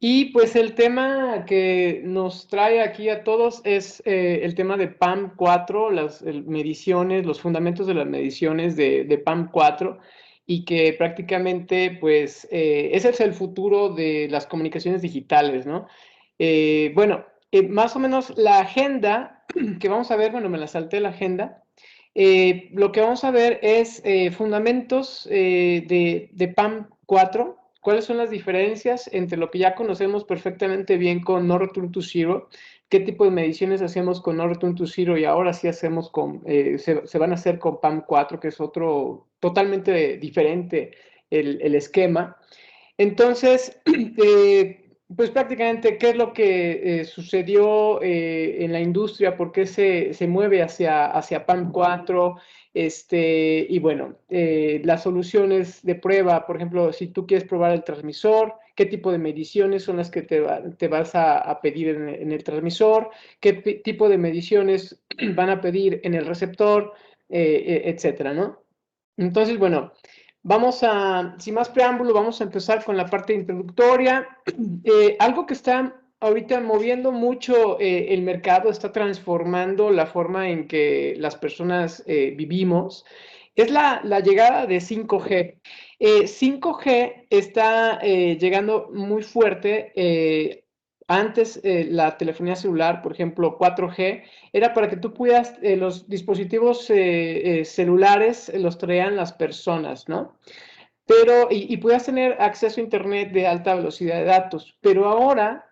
Y pues el tema que nos trae aquí a todos es el tema de PAM4, las mediciones, los fundamentos de las mediciones de PAM4 y que prácticamente pues ese es el futuro de las comunicaciones digitales, ¿no? Bueno, más o menos la agenda que vamos a ver, bueno, me la salté la agenda. Lo que vamos a ver es fundamentos de PAM4. ¿Cuáles son las diferencias entre lo que ya conocemos perfectamente bien con No Return to Zero? ¿Qué tipo de mediciones hacemos con No Return to Zero y ahora sí hacemos se van a hacer con PAM4, que es otro totalmente diferente el esquema? Entonces, pues prácticamente, ¿qué es lo que sucedió en la industria? ¿Por qué se mueve hacia PAM4? Y bueno, las soluciones de prueba, por ejemplo, si tú quieres probar el transmisor, ¿qué tipo de mediciones son las que te vas a pedir en el transmisor? ¿Qué tipo de mediciones van a pedir en el receptor? Etcétera, ¿no? Entonces, bueno, sin más preámbulo, vamos a empezar con la parte introductoria. Algo que está ahorita moviendo mucho el mercado, está transformando la forma en que las personas vivimos, es la llegada de 5G. 5G está llegando muy fuerte. Antes la telefonía celular, por ejemplo, 4G, era para que tú pudieras, los dispositivos celulares los traían las personas, ¿no? Y puedas tener acceso a Internet de alta velocidad de datos. Pero ahora,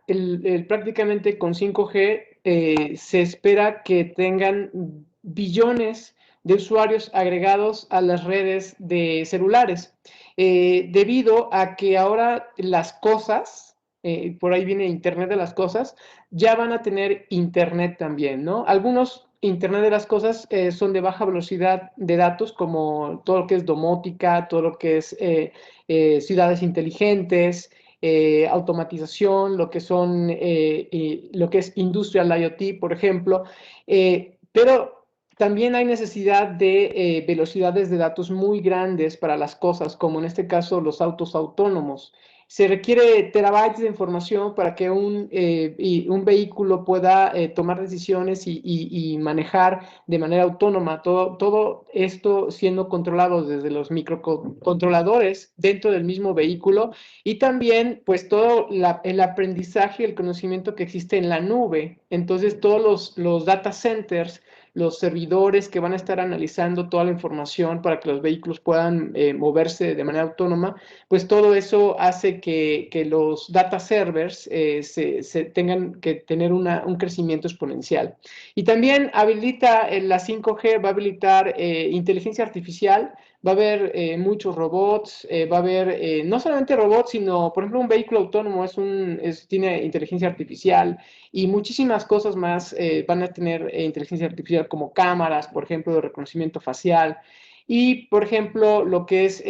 prácticamente con 5G, se espera que tengan billones de usuarios agregados a las redes de celulares, debido a que ahora las cosas, por ahí viene Internet de las cosas, ya van a tener Internet también, ¿no? Algunos Internet de las cosas son de baja velocidad de datos, como todo lo que es domótica, todo lo que es ciudades inteligentes, automatización, lo que es industrial IoT, por ejemplo. Pero también hay necesidad de velocidades de datos muy grandes para las cosas, como en este caso los autos autónomos. Se requiere terabytes de información para que un vehículo pueda tomar decisiones y manejar de manera autónoma. Todo esto siendo controlado desde los microcontroladores dentro del mismo vehículo y también pues todo el aprendizaje y el conocimiento que existe en la nube. Entonces todos los data centers, los servidores que van a estar analizando toda la información para que los vehículos puedan moverse de manera autónoma, pues todo eso hace que los data servers se tengan que tener un crecimiento exponencial. Y también habilita la 5G, va a habilitar inteligencia artificial, va a haber muchos robots, va a haber no solamente robots, sino, por ejemplo, un vehículo autónomo tiene inteligencia artificial y muchísimas cosas más van a tener inteligencia artificial como cámaras, por ejemplo, de reconocimiento facial. Y, por ejemplo, lo que es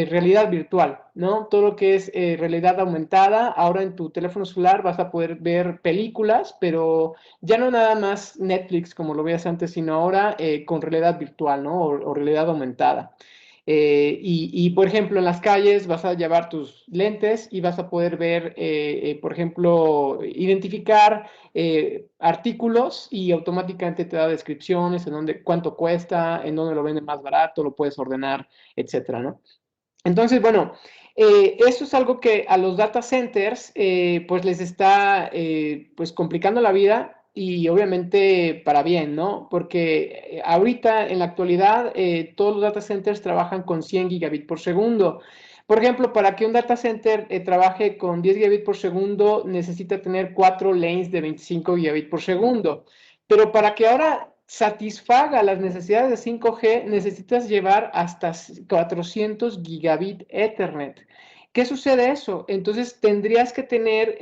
realidad virtual, ¿no? Todo lo que es realidad aumentada. Ahora en tu teléfono celular vas a poder ver películas, pero ya no nada más Netflix como lo veías antes, sino ahora con realidad virtual, ¿no? O realidad aumentada. Por ejemplo, en las calles vas a llevar tus lentes y vas a poder ver, por ejemplo, identificar artículos y automáticamente te da descripciones en dónde, cuánto cuesta, en dónde lo venden más barato, lo puedes ordenar, etcétera, ¿no? Entonces, bueno, eso es algo que a los data centers pues les está pues complicando la vida y obviamente para bien, ¿no? Porque ahorita en la actualidad todos los data centers trabajan con 100 gigabit por segundo. Por ejemplo, para que un data center trabaje con 10 gigabit por segundo necesita tener 4 lanes de 25 gigabit por segundo. Pero para que ahora satisfaga las necesidades de 5G, necesitas llevar hasta 400 gigabit Ethernet. ¿Qué sucede eso? Entonces tendrías que tener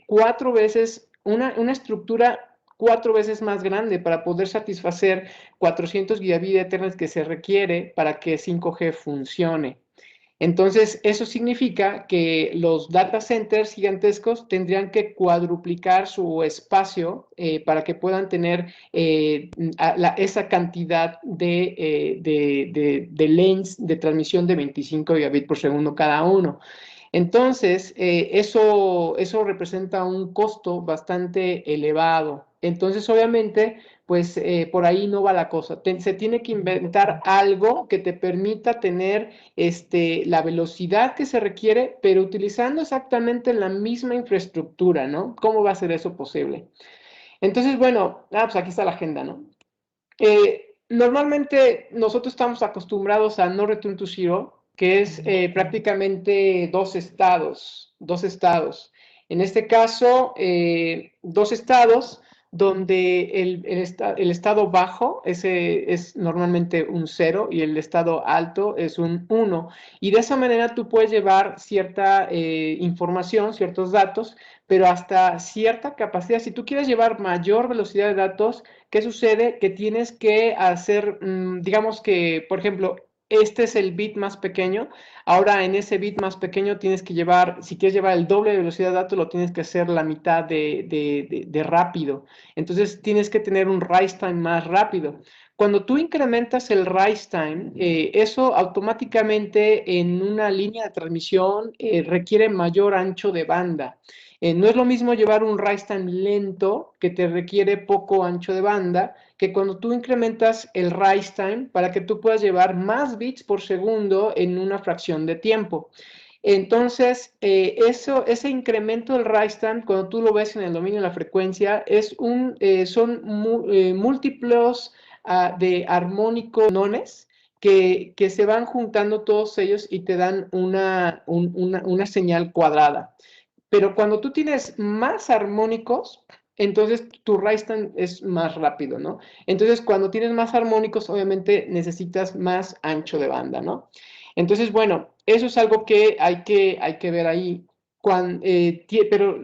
cuatro veces, una estructura 4 veces más grande para poder satisfacer 400 gigabit Ethernet que se requiere para que 5G funcione. Entonces, eso significa que los data centers gigantescos tendrían que cuadruplicar su espacio para que puedan tener esa cantidad de lanes de transmisión de 25 gigabit por segundo cada uno. Entonces, eso representa un costo bastante elevado. Entonces, obviamente, pues por ahí no va la cosa. Se tiene que inventar algo que te permita tener la velocidad que se requiere, pero utilizando exactamente la misma infraestructura, ¿no? ¿Cómo va a ser eso posible? Entonces, bueno, pues aquí está la agenda, ¿no? Normalmente nosotros estamos acostumbrados a no return to zero, que es prácticamente dos estados. En este caso, dos estados donde el estado bajo es normalmente un cero y el estado alto es un 1. Y de esa manera tú puedes llevar cierta información, ciertos datos, pero hasta cierta capacidad. Si tú quieres llevar mayor velocidad de datos, ¿qué sucede? Que tienes que hacer, digamos que, por ejemplo, este es el bit más pequeño. Ahora en ese bit más pequeño tienes que llevar, si quieres llevar el doble de velocidad de datos, lo tienes que hacer la mitad de rápido. Entonces tienes que tener un rise time más rápido. Cuando tú incrementas el rise time, eso automáticamente en una línea de transmisión requiere mayor ancho de banda. No es lo mismo llevar un rise time lento que te requiere poco ancho de banda que cuando tú incrementas el rise time para que tú puedas llevar más bits por segundo en una fracción de tiempo. Entonces, ese incremento del rise time, cuando tú lo ves en el dominio de la frecuencia, son múltiplos de armónicos nones que se van juntando todos ellos y te dan una señal cuadrada. Pero cuando tú tienes más armónicos, entonces tu rise time es más rápido, ¿no? Entonces, cuando tienes más armónicos, obviamente necesitas más ancho de banda, ¿no? Entonces, bueno, eso es algo que hay que ver ahí. Pero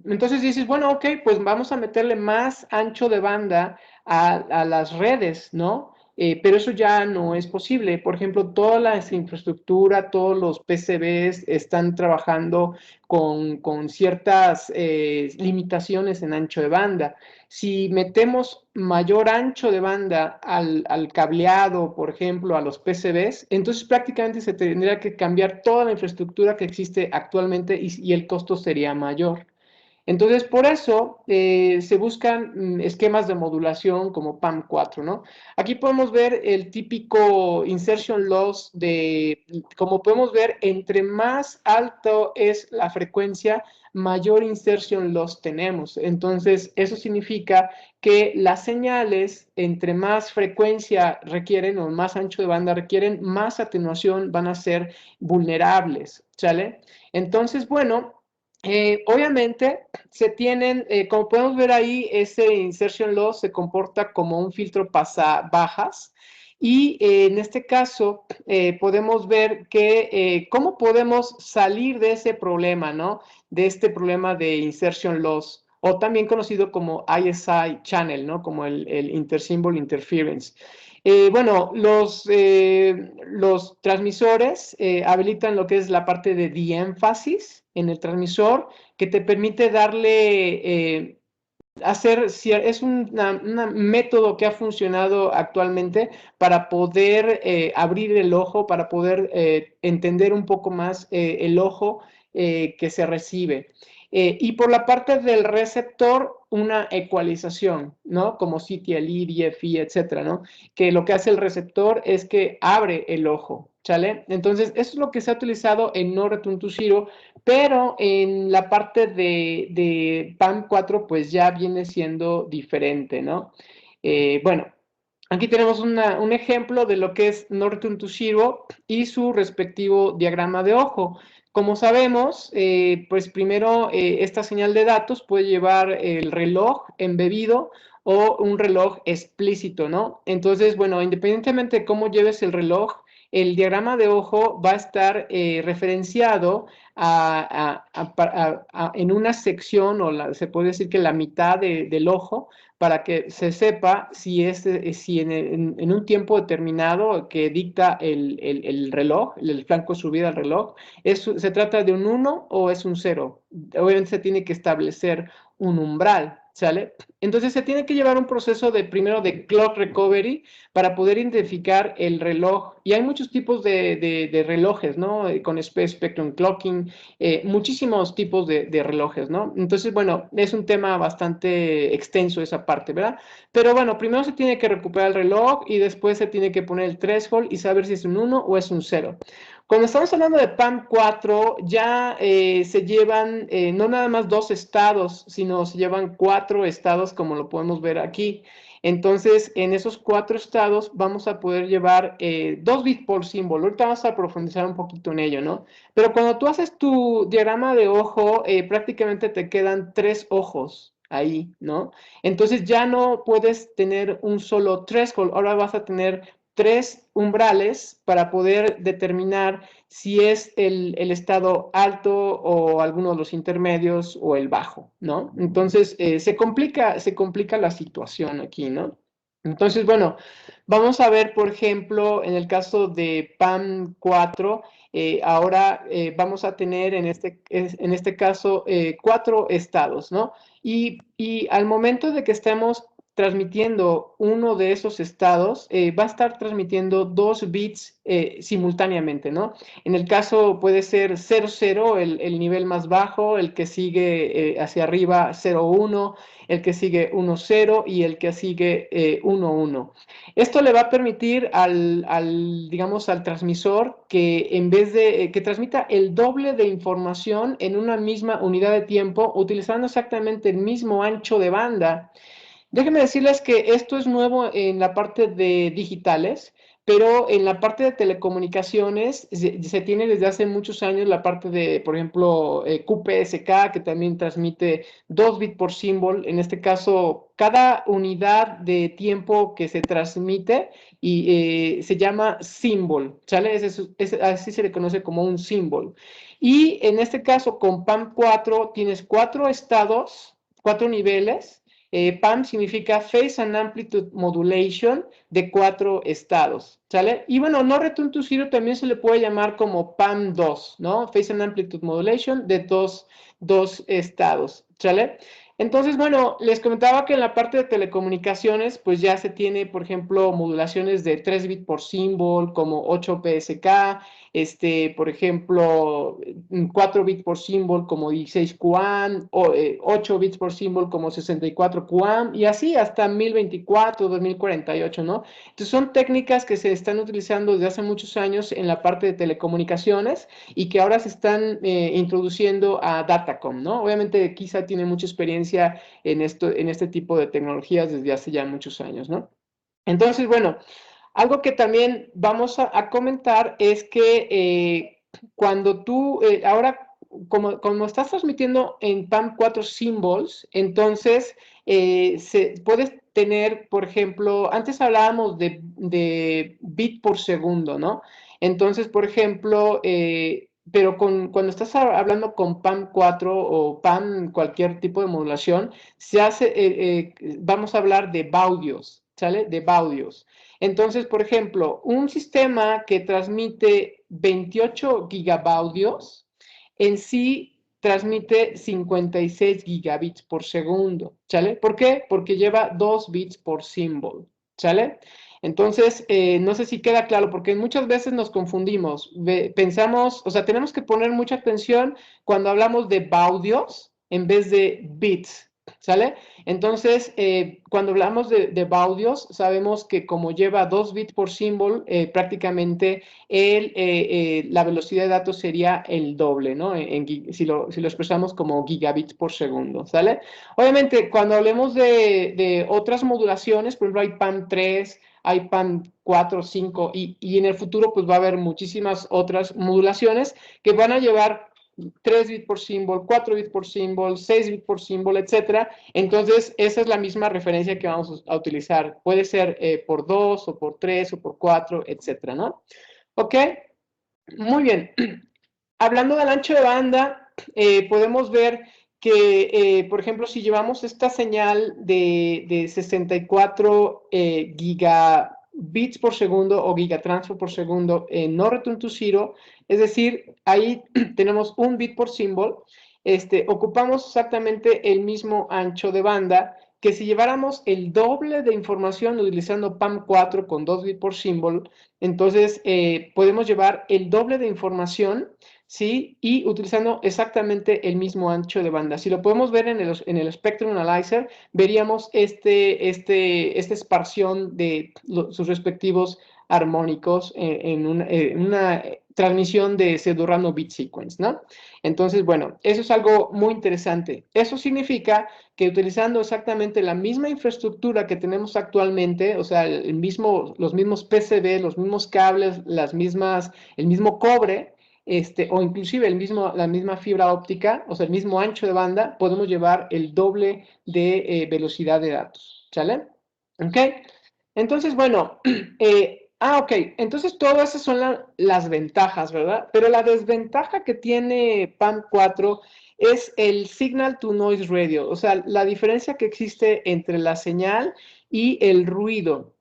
entonces dices, bueno, ok, pues vamos a meterle más ancho de banda a las redes, ¿no? Pero eso ya no es posible. Por ejemplo, toda la infraestructura, todos los PCBs están trabajando con ciertas limitaciones en ancho de banda. Si metemos mayor ancho de banda al cableado, por ejemplo, a los PCBs, entonces prácticamente se tendría que cambiar toda la infraestructura que existe actualmente y el costo sería mayor. Entonces, por eso se buscan esquemas de modulación como PAM4, ¿no? Aquí podemos ver el típico insertion loss como podemos ver, entre más alto es la frecuencia, mayor insertion loss tenemos. Entonces, eso significa que las señales, entre más frecuencia requieren o más ancho de banda requieren, más atenuación van a ser vulnerables, ¿sale? Entonces, bueno, obviamente se tienen, como podemos ver ahí, ese insertion loss se comporta como un filtro bajas y en este caso podemos ver que cómo podemos salir de ese problema, ¿no? De este problema de insertion loss o también conocido como ISI channel, ¿no? Como el intersymbol interference. Bueno, los transmisores habilitan lo que es la parte de de-énfasis en el transmisor, que te permite darle, es un método que ha funcionado actualmente para poder abrir el ojo, para poder entender un poco más el ojo que se recibe. Y por la parte del receptor, una ecualización, ¿no? Como CTLE, DFI, etcétera, ¿no? Que lo que hace el receptor es que abre el ojo, ¿sale? Entonces, eso es lo que se ha utilizado en No Return to Zero, pero en la parte de PAM4, pues ya viene siendo diferente, ¿no? Bueno, aquí tenemos un ejemplo de lo que es No Return to Zero y su respectivo diagrama de ojo. Como sabemos, pues primero esta señal de datos puede llevar el reloj embebido o un reloj explícito, ¿no? Entonces, bueno, independientemente de cómo lleves el reloj, el diagrama de ojo va a estar referenciado en una sección, se puede decir que la mitad del ojo, para que se sepa si en un tiempo determinado que dicta el reloj, el flanco de subida del reloj, se trata de un 1 o es un 0. Obviamente se tiene que establecer un umbral, ¿sale? Entonces se tiene que llevar un proceso primero de clock recovery para poder identificar el reloj. Y hay muchos tipos de relojes, ¿no? Con spectrum clocking, muchísimos tipos de relojes, ¿no? Entonces, bueno, es un tema bastante extenso esa parte, ¿verdad? Pero bueno, primero se tiene que recuperar el reloj y después se tiene que poner el threshold y saber si es un 1 o es un 0. Cuando estamos hablando de PAM4, ya se llevan no nada más 2 estados, sino se llevan 4 estados, como lo podemos ver aquí. Entonces, en esos 4 estados vamos a poder llevar 2 bits por símbolo. Ahorita vamos a profundizar un poquito en ello, ¿no? Pero cuando tú haces tu diagrama de ojo, prácticamente te quedan 3 ojos ahí, ¿no? Entonces ya no puedes tener un solo threshold, ahora vas a tener 3 umbrales para poder determinar si es el estado alto o alguno de los intermedios o el bajo, ¿no? Entonces se complica la situación aquí, ¿no? Entonces, bueno, vamos a ver, por ejemplo, en el caso de PAM4, ahora vamos a tener en este caso 4 estados, ¿no? Y al momento de que estemos transmitiendo uno de esos estados, va a estar transmitiendo 2 bits simultáneamente, ¿no? En el caso puede ser 00, el nivel más bajo, el que sigue hacia arriba 01, el que sigue 10 y el que sigue 11. Esto le va a permitir digamos, al transmisor que en vez de que transmita el doble de información en una misma unidad de tiempo, utilizando exactamente el mismo ancho de banda. Déjenme decirles que esto es nuevo en la parte de digitales, pero en la parte de telecomunicaciones se tiene desde hace muchos años la parte de, por ejemplo, QPSK, que también transmite 2 bits por symbol. En este caso, cada unidad de tiempo que se transmite se llama symbol, ¿sale? Así se le conoce como un symbol. Y en este caso, con PAM4 tienes 4 estados, 4 niveles. PAM significa Phase and Amplitude Modulation de 4 estados, ¿sale? Y bueno, no Return to Zero también se le puede llamar como PAM2, ¿no? Phase and Amplitude Modulation de dos estados, ¿sale? Entonces, bueno, les comentaba que en la parte de telecomunicaciones, pues ya se tiene, por ejemplo, modulaciones de 3 bits por symbol, como 8 PSK, por ejemplo, 4 bits por symbol como 16 QAM, o 8 bits por symbol como 64 QAM, y así hasta 1024, 2048, ¿no? Entonces son técnicas que se están utilizando desde hace muchos años en la parte de telecomunicaciones y que ahora se están introduciendo a Datacom, ¿no? Obviamente Kisa tiene mucha experiencia en este tipo de tecnologías desde hace ya muchos años, ¿no? Entonces, bueno, algo que también vamos a comentar es que cuando tú, ahora, como estás transmitiendo en PAM4 symbols, entonces puedes tener, por ejemplo, antes hablábamos de bit por segundo, ¿no? Entonces, por ejemplo, pero cuando estás hablando con PAM4 o PAM, cualquier tipo de modulación, vamos a hablar de baudios, ¿sale? De baudios. Entonces, por ejemplo, un sistema que transmite 28 gigabaudios en sí transmite 56 gigabits por segundo, ¿sale? ¿Por qué? Porque lleva 2 bits por symbol, ¿sale? Entonces, no sé si queda claro, porque muchas veces nos confundimos. Pensamos, o sea, tenemos que poner mucha atención cuando hablamos de baudios en vez de bits, ¿sale? Entonces, cuando hablamos de baudios, sabemos que como lleva 2 bits por symbol, prácticamente la velocidad de datos sería el doble, ¿no? Si lo expresamos como gigabits por segundo, ¿sale? Obviamente, cuando hablemos de otras modulaciones, por ejemplo, hay PAM3, hay PAM4, 5, y en el futuro pues va a haber muchísimas otras modulaciones que van a llevar 3 bits por symbol, 4 bits por symbol, 6 bits por symbol, etcétera. Entonces, esa es la misma referencia que vamos a utilizar. Puede ser por 2 o por 3 o por 4, etcétera, ¿no? ¿Ok? Muy bien. Hablando del ancho de banda, podemos ver que, por ejemplo, si llevamos esta señal de 64 gigabits por segundo o gigatransfer por segundo no return to zero, es decir, ahí tenemos un bit por symbol. ocupamos exactamente el mismo ancho de banda que si lleváramos el doble de información utilizando PAM4 con 2 bits por symbol, entonces podemos llevar el doble de información, ¿sí? Y utilizando exactamente el mismo ancho de banda. Si lo podemos ver en el Spectrum Analyzer, veríamos esta esparción de sus respectivos armónicos en una transmisión de pseudorandom bit sequence, ¿no? Entonces, bueno, eso es algo muy interesante. Eso significa que utilizando exactamente la misma infraestructura que tenemos actualmente, o sea, los mismos PCB, los mismos cables, el mismo cobre, o inclusive la misma fibra óptica, o sea, el mismo ancho de banda, podemos llevar el doble de velocidad de datos, ¿sale? ¿Ok? Entonces, bueno, ok, entonces todas esas son las ventajas, ¿verdad? Pero la desventaja que tiene PAM4 es el signal to noise radio, o sea, la diferencia que existe entre la señal y el ruido.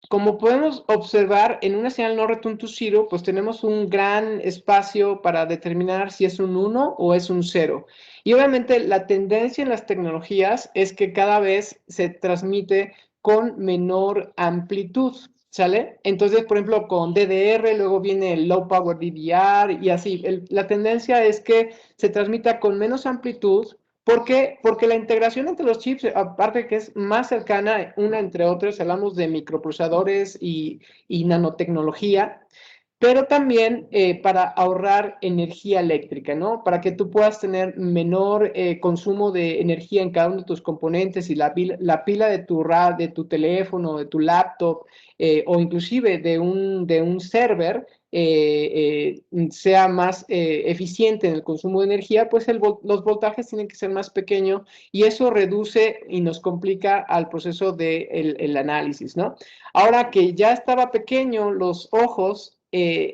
Como podemos observar, en una señal no return to zero, pues tenemos un gran espacio para determinar si es un 1 o es un 0. Y obviamente la tendencia en las tecnologías es que cada vez se transmite con menor amplitud, ¿sale? Entonces, por ejemplo, con DDR, luego viene el Low Power DDR y así. La tendencia es que se transmita con menos amplitud. ¿Por qué? Porque la integración entre los chips, aparte que es más cercana una entre otras, hablamos de microprocesadores y nanotecnología, pero también para ahorrar energía eléctrica, ¿no? Para que tú puedas tener menor consumo de energía en cada uno de tus componentes y la pila de tu teléfono, de tu laptop o inclusive de un server sea más eficiente en el consumo de energía, pues los voltajes tienen que ser más pequeños y eso reduce y nos complica al proceso del el análisis, ¿no? Ahora que ya estaba pequeño los ojos,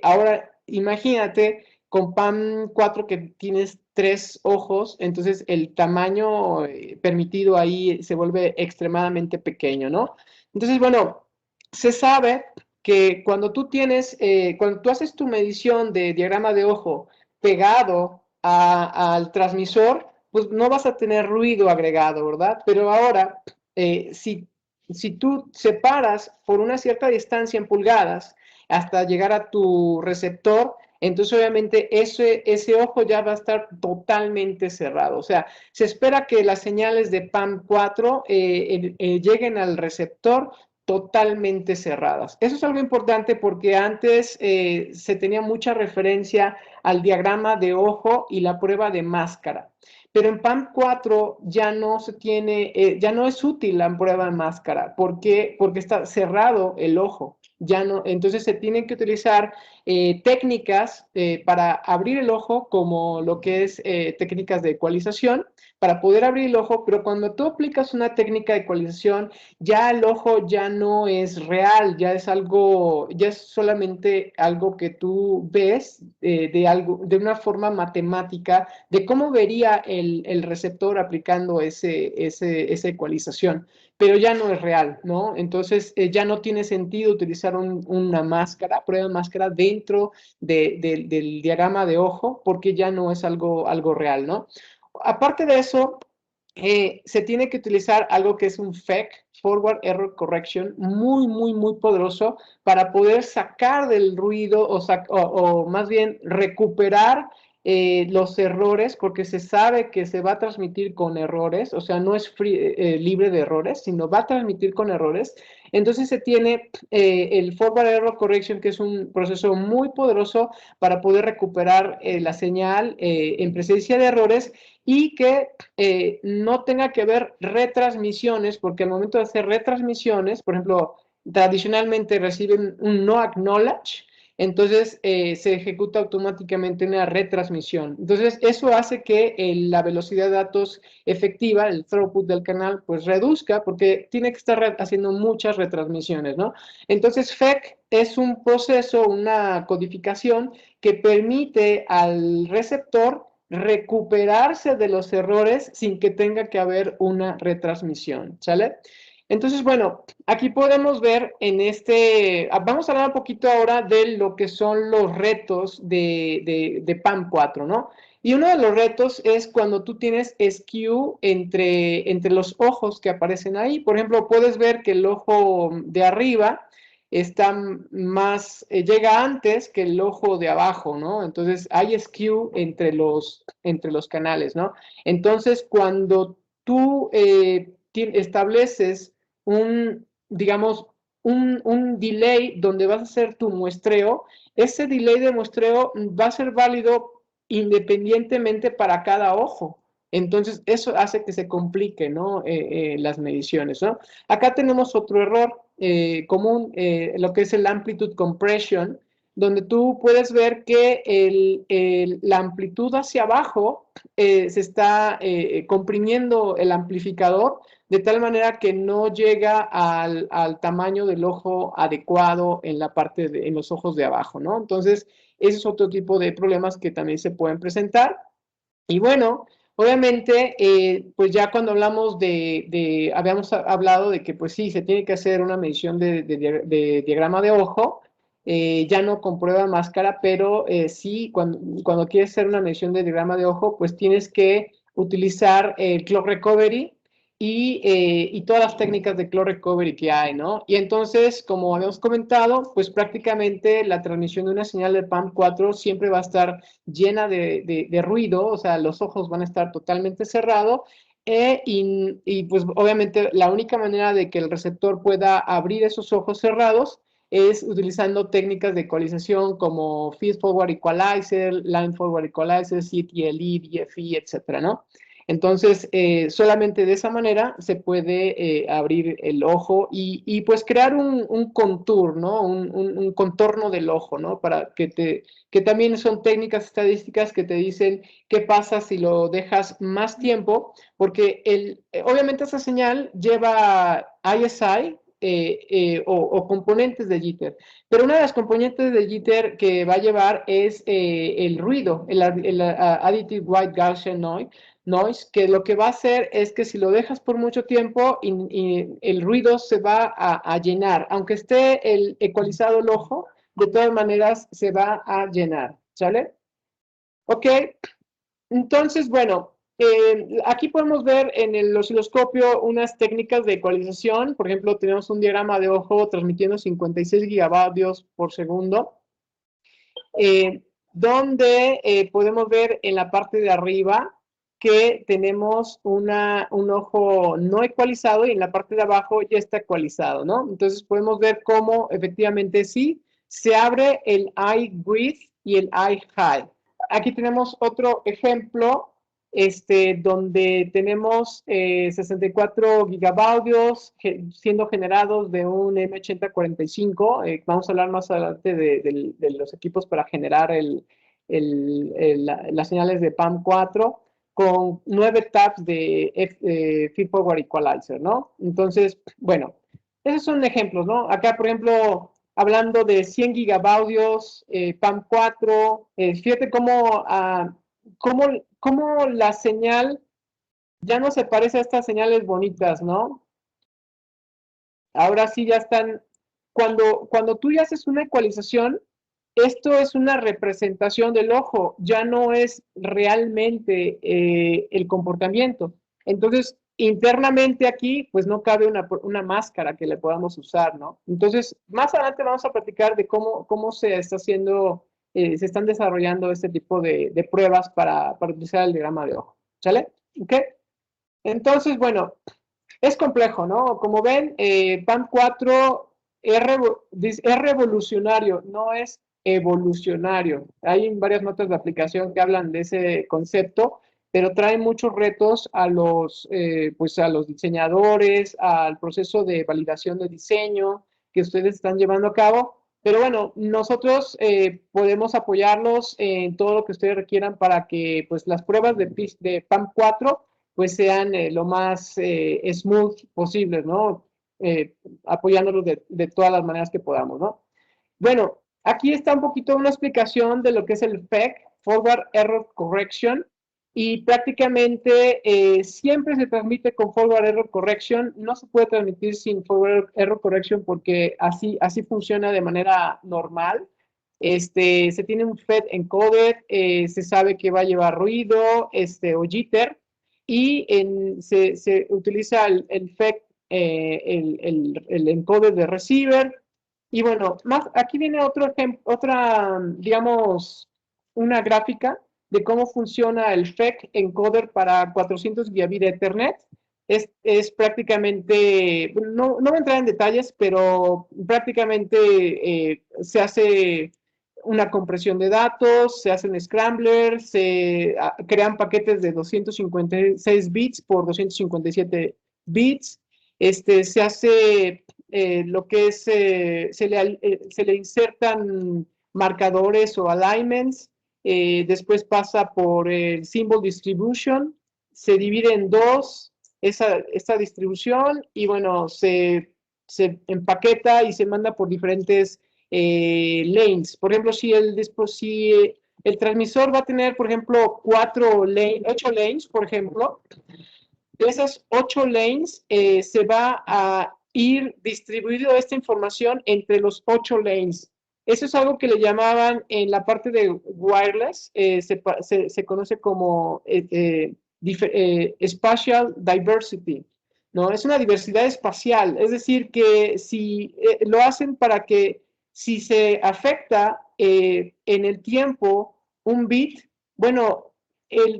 ahora imagínate con PAM 4 que tienes 3 ojos, entonces el tamaño permitido ahí se vuelve extremadamente pequeño, ¿no? Entonces, bueno, se sabe que cuando tú haces tu medición de diagrama de ojo pegado al transmisor, pues no vas a tener ruido agregado, ¿verdad? Pero ahora, si tú separas por una cierta distancia en pulgadas hasta llegar a tu receptor, entonces obviamente ese ojo ya va a estar totalmente cerrado. O sea, se espera que las señales de PAM4 lleguen al receptor totalmente cerradas. Eso es algo importante porque antes se tenía mucha referencia al diagrama de ojo y la prueba de máscara. Pero en PAM4 ya no se tiene, ya no es útil la prueba de máscara. ¿Por qué? Porque está cerrado el ojo. Ya no, entonces se tienen que utilizar técnicas para abrir el ojo, como lo que es técnicas de ecualización, para poder abrir el ojo, pero cuando tú aplicas una técnica de ecualización, ya el ojo ya no es real, ya es algo, ya es solamente algo que tú ves de una forma matemática de cómo vería el receptor aplicando esa ecualización, pero ya no es real, ¿no? Entonces ya no tiene sentido utilizar una máscara, prueba de máscara dentro del diagrama de ojo, porque ya no es algo real, ¿no? Aparte de eso, se tiene que utilizar algo que es un FEC, Forward Error Correction, muy, muy, muy poderoso para poder sacar del ruido o más bien recuperar los errores, porque se sabe que se va a transmitir con errores, o sea, no es libre de errores, sino va a transmitir con errores. Entonces se tiene el Forward Error Correction, que es un proceso muy poderoso para poder recuperar la señal en presencia de errores y que no tenga que ver retransmisiones, porque al momento de hacer retransmisiones, por ejemplo, tradicionalmente reciben un no acknowledge, entonces se ejecuta automáticamente una retransmisión. Entonces eso hace que la velocidad de datos efectiva, el throughput del canal, pues reduzca porque tiene que estar haciendo muchas retransmisiones, ¿no? Entonces FEC es un proceso, una codificación que permite al receptor recuperarse de los errores sin que tenga que haber una retransmisión, ¿sale? Entonces, bueno, aquí podemos ver vamos a hablar un poquito ahora de lo que son los retos de PAM4, ¿no? Y uno de los retos es cuando tú tienes skew entre los ojos que aparecen ahí. Por ejemplo, puedes ver que el ojo de arriba está más, llega antes que el ojo de abajo, ¿no? Entonces hay skew entre los canales, ¿no? Entonces, cuando tú estableces digamos, un delay donde vas a hacer tu muestreo, ese delay de muestreo va a ser válido independientemente para cada ojo. Entonces, eso hace que se complique, ¿no? Las mediciones, ¿no? Acá tenemos otro error común, lo que es el amplitude compression, donde tú puedes ver que la amplitud hacia abajo se está comprimiendo el amplificador de tal manera que no llega al tamaño del ojo adecuado en la parte en los ojos de abajo, ¿no? Entonces, ese es otro tipo de problemas que también se pueden presentar. Y bueno, obviamente, pues ya cuando hablamos habíamos hablado de que pues sí, se tiene que hacer una medición de diagrama de ojo, ya no con prueba máscara, pero sí, cuando quieres hacer una medición de diagrama de ojo, pues tienes que utilizar el clock recovery y todas las técnicas de clock recovery que hay, ¿no? Y entonces, como habíamos comentado, pues prácticamente la transmisión de una señal de PAM4 siempre va a estar llena de ruido, o sea, los ojos van a estar totalmente cerrados, pues obviamente la única manera de que el receptor pueda abrir esos ojos cerrados es utilizando técnicas de ecualización como Feed Forward Equalizer, Line Forward Equalizer, CTLE, DFE, etcétera, ¿no? Entonces, solamente de esa manera se puede abrir el ojo pues crear un contour, ¿no? Un contorno del ojo, ¿no? Que también son técnicas estadísticas que te dicen qué pasa si lo dejas más tiempo, porque obviamente esa señal lleva ISI, o componentes de jitter. Pero una de las componentes de jitter que va a llevar es el ruido, el Additive White Gaussian Noise, que lo que va a hacer es que si lo dejas por mucho tiempo, el ruido se va a llenar. Aunque esté ecualizado el ojo, de todas maneras se va a llenar, ¿sale? Ok, entonces, bueno, aquí podemos ver en el osciloscopio unas técnicas de ecualización. Por ejemplo, tenemos un diagrama de ojo transmitiendo 56 gigavatios por segundo, donde podemos ver en la parte de arriba que tenemos un ojo no ecualizado y en la parte de abajo ya está ecualizado, ¿no? Entonces podemos ver cómo efectivamente sí se abre el eye width y el eye height. Aquí tenemos otro ejemplo donde tenemos 64 gigabaudios siendo generados de un M8045. Vamos a hablar más adelante de los equipos para generar las señales de PAM4 con 9 tabs de Feed Forward Equalizer, ¿no? Entonces, bueno, esos son ejemplos, ¿no? Acá, por ejemplo, hablando de 100 gigabaudios, PAM4, fíjate cómo la señal ya no se parece a estas señales bonitas, ¿no? Ahora sí ya están, cuando tú ya haces una ecualización, esto es una representación del ojo, ya no es realmente el comportamiento. Entonces, internamente aquí, pues no cabe una máscara que le podamos usar, ¿no? Entonces, más adelante vamos a platicar de cómo se está haciendo, se están desarrollando este tipo de pruebas para utilizar el diagrama de ojo. ¿Sale? ¿Ok? Entonces, bueno, es complejo, ¿no? Como ven, PAM4 es revolucionario, no es evolucionario. Hay varias notas de aplicación que hablan de ese concepto, pero trae muchos retos pues a los diseñadores, al proceso de validación de diseño que ustedes están llevando a cabo. Pero bueno, nosotros podemos apoyarlos en todo lo que ustedes requieran para que pues, las pruebas de PAM4 pues sean lo más smooth posibles, ¿no? Apoyándolos de todas las maneras que podamos, ¿no? Bueno, aquí está un poquito una explicación de lo que es el FEC, Forward Error Correction, y prácticamente siempre se transmite con Forward Error Correction, no se puede transmitir sin Forward Error Correction porque así funciona de manera normal. Se tiene un FET encoder, se sabe que va a llevar ruido, o jitter, y se utiliza el FET, el encoder de receiver. Y bueno, aquí viene otro ejemplo, digamos, una gráfica de cómo funciona el FEC encoder para 400 gigabit de Ethernet. Es prácticamente, no voy a entrar en detalles, pero prácticamente se hace una compresión de datos, se hacen scramblers, se crean paquetes de 256 bits por 257 bits, se hace lo que es, se le insertan marcadores o alignments, después pasa por el symbol distribution, se divide en dos esta distribución y bueno, se empaqueta y se manda por diferentes lanes. Por ejemplo, si el transmisor va a tener, por ejemplo, 8 lanes, por ejemplo, de esas 8 lanes se va a ir distribuido esta información entre los 8 lanes. Eso es algo que le llamaban en la parte de wireless, se conoce como spatial diversity, ¿no? Es una diversidad espacial, es decir, que si lo hacen para que si se afecta en el tiempo un bit, bueno,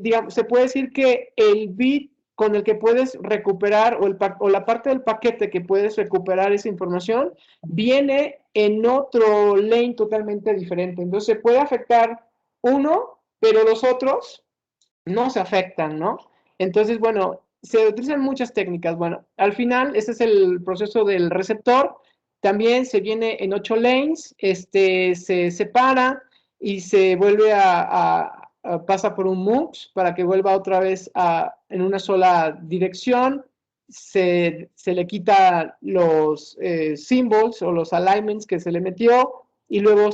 digamos, se puede decir que el bit con el que puedes recuperar o la parte del paquete que puedes recuperar esa información viene en otro lane totalmente diferente. Entonces se puede afectar uno, pero los otros no se afectan, ¿no? Entonces, bueno, se utilizan muchas técnicas. Bueno, al final, ese es el proceso del receptor. También se viene en 8 lanes, se separa y se vuelve pasa por un MUX para que vuelva otra vez en una sola dirección. Se le quita los symbols o los alignments que se le metió y luego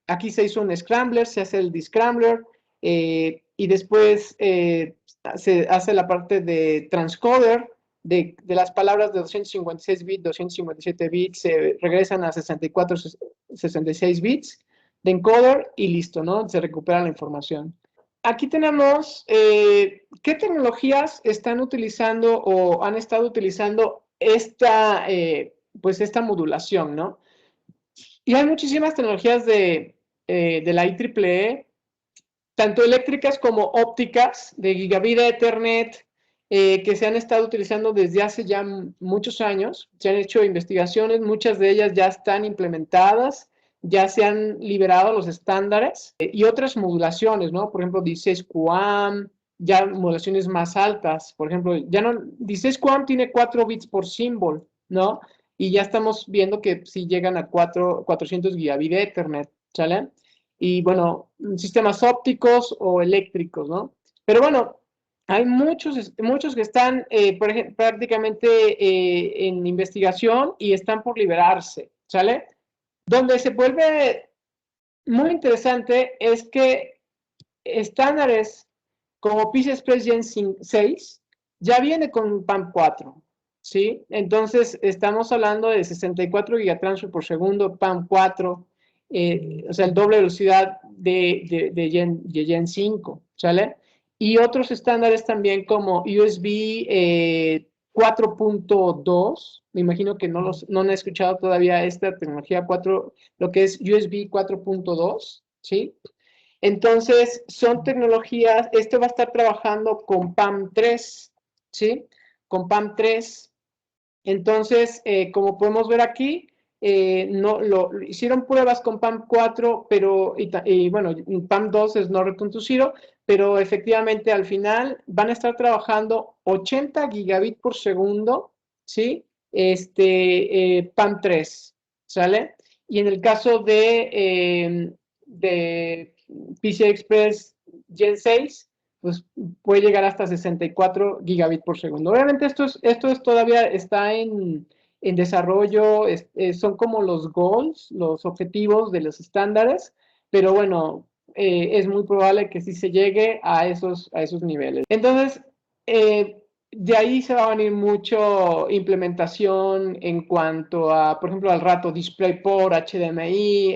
aquí se hizo un scrambler, se hace el descrambler, y después se hace la parte de transcoder de las palabras de 256 bits, 257 bits, se regresan a 64, 66 bits de encoder y listo, ¿no? Se recupera la información. Aquí tenemos qué tecnologías están utilizando o han estado utilizando pues esta modulación, ¿no? Y hay muchísimas tecnologías de la IEEE, tanto eléctricas como ópticas, de gigabit Ethernet, que se han estado utilizando desde hace ya muchos años. Se han hecho investigaciones, muchas de ellas ya están implementadas, ya se han liberado los estándares y otras modulaciones, ¿no? Por ejemplo, 16 QAM, ya modulaciones más altas. Por ejemplo, 16 QAM tiene 4 bits por symbol, ¿no? Y ya estamos viendo que sí llegan a 400 gigabit Ethernet, ¿sale? Y bueno, sistemas ópticos o eléctricos, ¿no? Pero bueno, hay muchos que están por ejemplo, prácticamente en investigación y están por liberarse, ¿sale? Donde se vuelve muy interesante es que estándares como PCI Express Gen 6 ya viene con PAM4, ¿sí? Entonces, estamos hablando de 64 gigatransfer por segundo, PAM4, o sea, el doble velocidad de Gen 5, ¿sale? Y otros estándares también como USB 4.2, me imagino que no han escuchado todavía esta tecnología 4, lo que es USB 4.2, ¿sí? Entonces, son tecnologías, esto va a estar trabajando con PAM3, ¿sí? Con PAM3. Entonces, como podemos ver aquí, hicieron pruebas con PAM4, pero, y bueno, PAM2 es no return to zero, pero efectivamente al final van a estar trabajando 80 gigabit por segundo, ¿sí? PAM3, ¿sale? Y en el caso de PCI Express Gen 6, pues puede llegar hasta 64 gigabit por segundo. Obviamente esto todavía está en desarrollo, son como los goals, los objetivos de los estándares, pero bueno, es muy probable que sí se llegue a esos niveles. Entonces, de ahí se va a venir mucho implementación en cuanto a, por ejemplo, al rato DisplayPort, HDMI,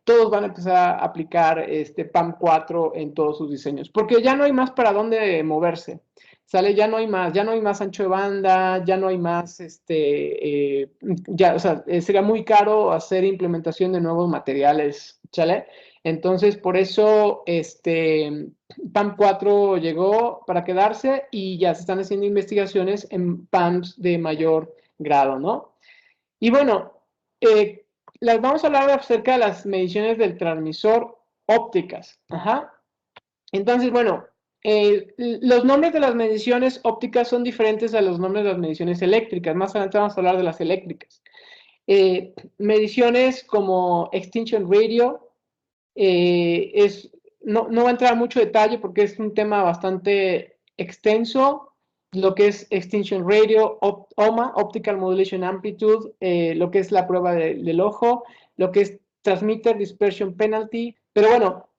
todos van a empezar a aplicar PAM4 en todos sus diseños, porque ya no hay más para dónde moverse, ¿sale? Ya no hay más ancho de banda, ya no hay más, ya, o sea, sería muy caro hacer implementación de nuevos materiales, ¿sale? Entonces, por eso, PAM4 llegó para quedarse y ya se están haciendo investigaciones en PAMs de mayor grado, ¿no? Y bueno, eh, vamos a hablar acerca de las mediciones del transmisor ópticas. Ajá. Entonces, bueno, los nombres de las mediciones ópticas son diferentes a los nombres de las mediciones eléctricas. Más adelante vamos a hablar de las eléctricas. Mediciones como Extinction Radio, no va a entrar a mucho detalle porque es un tema bastante extenso, lo que es Extinction Radio, OMA, Optical Modulation Amplitude, lo que es la prueba del ojo, lo que es Transmitter Dispersion Penalty, pero bueno,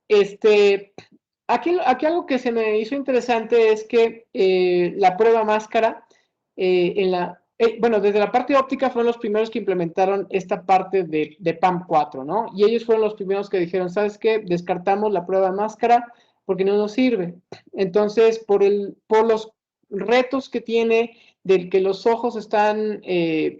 aquí algo que se me hizo interesante es que la prueba máscara, bueno, desde la parte óptica fueron los primeros que implementaron esta parte de PAM4, ¿no? Y ellos fueron los primeros que dijeron, ¿sabes qué? Descartamos la prueba máscara porque no nos sirve. Entonces, por los retos que tiene del que los ojos están,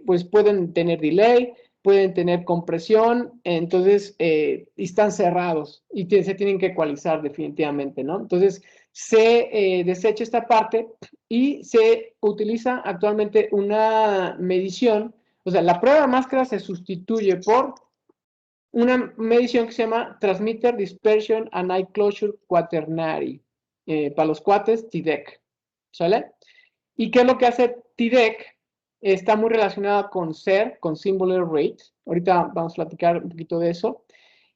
pues pueden tener delay, pueden tener compresión, entonces están cerrados y se tienen que ecualizar definitivamente, ¿no? Entonces se desecha esta parte y se utiliza actualmente una medición, o sea, la prueba de máscara se sustituye por una medición que se llama Transmitter Dispersion and Eye Closure Quaternary, para los cuates TDEC, ¿sale? ¿Y qué es lo que hace TDEC? Está muy relacionada con SER, con Symbol Error Rate. Ahorita vamos a platicar un poquito de eso.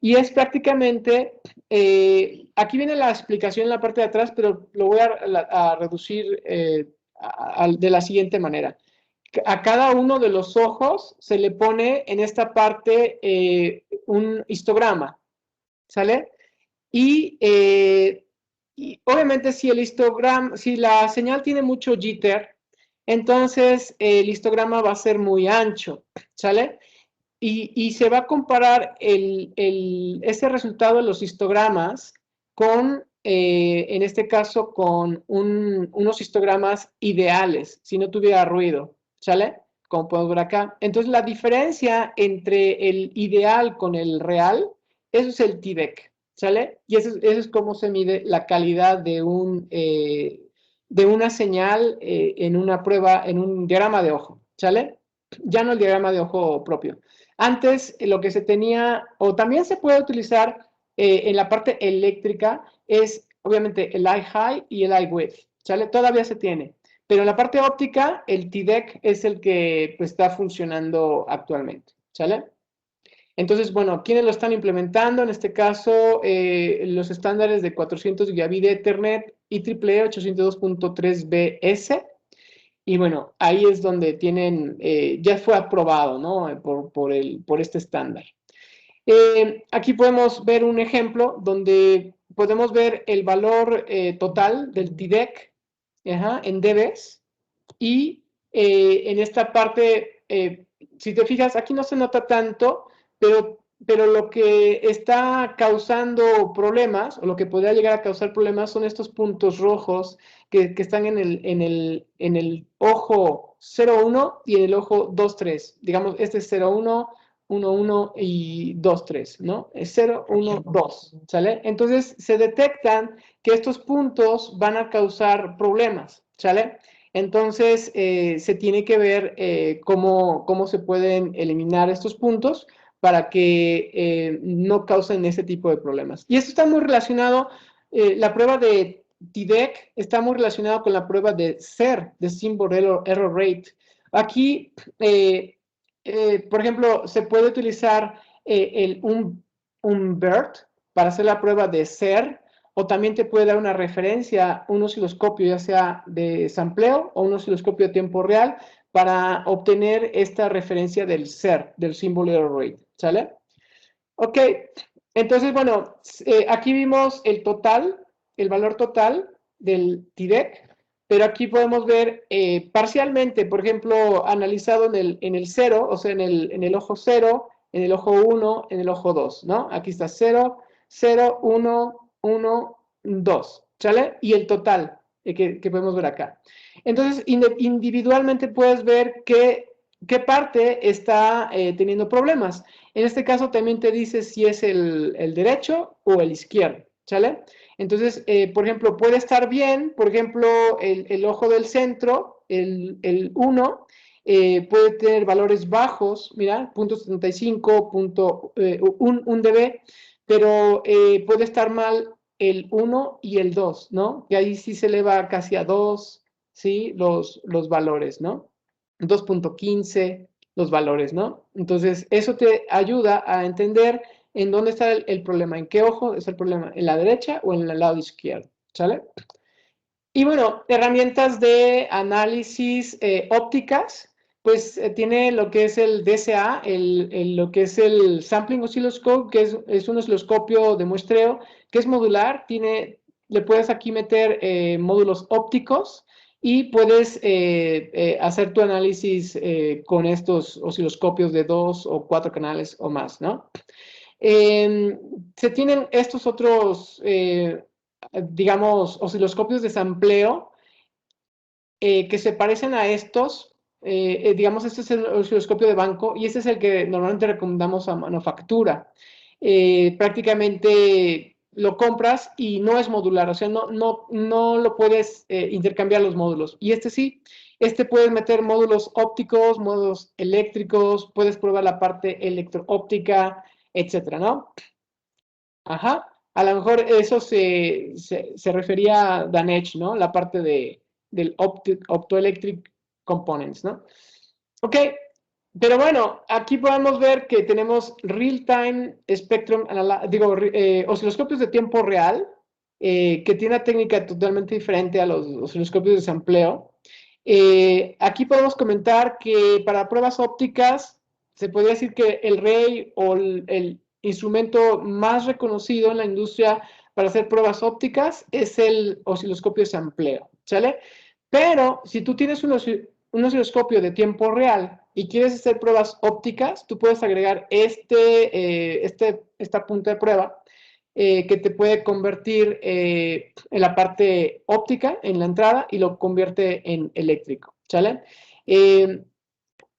Y es prácticamente, aquí viene la explicación en la parte de atrás, pero lo voy a reducir de la siguiente manera. A cada uno de los ojos se le pone en esta parte un histograma, ¿sale? Y obviamente si la señal tiene mucho jitter, entonces el histograma va a ser muy ancho, ¿sale? Y se va a comparar ese resultado de los histogramas con, en este caso, con unos histogramas ideales, si no tuviera ruido, ¿sale? Como podemos ver acá. Entonces, la diferencia entre el ideal con el real, eso es el TDEC, ¿sale? Y eso es cómo se mide la calidad de una señal en una prueba, en un diagrama de ojo, ¿sale? Ya no el diagrama de ojo propio. Antes, lo que se tenía, o también se puede utilizar en la parte eléctrica, es obviamente el eye high y el eye width, ¿sale? Todavía se tiene. Pero en la parte óptica, el TDEC es el que pues, está funcionando actualmente, ¿sale? Entonces, bueno, ¿quiénes lo están implementando? En este caso, los estándares de 400 gigabit de Ethernet y EEE 802.3BS. Y bueno, ahí es donde tienen, ya fue aprobado, ¿no? Por este estándar. Aquí podemos ver un ejemplo donde podemos ver el valor total del TDEC en dBs y en esta parte, si te fijas, aquí no se nota tanto, pero lo que está causando problemas, o lo que podría llegar a causar problemas, son estos puntos rojos que están en el ojo 0,1 y en el ojo 2,3. Digamos, este es 0,1, 1,1 y 2,3, ¿no? Es 0, 1, 2, ¿sale? Entonces, se detectan que estos puntos van a causar problemas, ¿sale? Entonces, se tiene que ver cómo se pueden eliminar estos puntos para que no causen ese tipo de problemas. Y esto está muy relacionado, la prueba de TDEC está muy relacionada con la prueba de SER, de Symbol Error Rate. Aquí, por ejemplo, se puede utilizar un BERT para hacer la prueba de SER, o también te puede dar una referencia, un osciloscopio, ya sea de sampleo o un osciloscopio de tiempo real, para obtener esta referencia del SER, del Symbol Error Rate, ¿sale? Ok, entonces, bueno, aquí vimos el total, el valor total del TDEC. pero aquí podemos ver parcialmente, por ejemplo, analizado en el 0, o sea, en el ojo 0, en el ojo 1, en el ojo 2, ¿no? Aquí está 0, 0, 1, 1, 2, ¿sale? Y el total que podemos ver acá. Entonces, individualmente puedes ver qué parte está teniendo problemas. En este caso también te dice si es el derecho o el izquierdo, ¿sale? Entonces, por ejemplo, puede estar bien, por ejemplo, el ojo del centro, el 1, puede tener valores bajos, mira, 0.75, 1 dB, pero puede estar mal el 1 y el 2, ¿no? Y ahí sí se eleva casi a 2, ¿sí? Los valores, ¿no? 2.15 los valores, ¿no? Entonces, eso te ayuda a entender en dónde está el problema, en qué ojo es el problema, en la derecha o en el lado izquierdo, ¿sale? Y bueno, herramientas de análisis ópticas, pues tiene lo que es el DSA, lo que es el Sampling Oscilloscope, que es un osciloscopio de muestreo, que es modular, le puedes aquí meter módulos ópticos y puedes hacer tu análisis con estos osciloscopios de 2 o 4 canales o más, ¿no? Se tienen estos otros, digamos, osciloscopios de sampleo que se parecen a estos. Digamos, este es el osciloscopio de banco y este es el que normalmente recomendamos a manufactura. Prácticamente lo compras y no es modular, o sea, no lo puedes intercambiar los módulos. Y este sí, este puedes meter módulos ópticos, módulos eléctricos, puedes probar la parte electro-óptica, etcétera, ¿no? Ajá. A lo mejor eso se refería a Danech, ¿no? La parte del Optoelectric Components, ¿no? Ok, pero bueno, aquí podemos ver que tenemos Real-Time Spectrum, osciloscopios de tiempo real, que tiene una técnica totalmente diferente a los osciloscopios de sampleo. Aquí podemos comentar que para pruebas ópticas, se podría decir que el rey o el instrumento más reconocido en la industria para hacer pruebas ópticas es el osciloscopio de sampleo, ¿sale? Pero si tú tienes un osciloscopio de tiempo real y quieres hacer pruebas ópticas, tú puedes agregar esta punta de prueba que te puede convertir en la parte óptica, en la entrada, y lo convierte en eléctrico, ¿sale?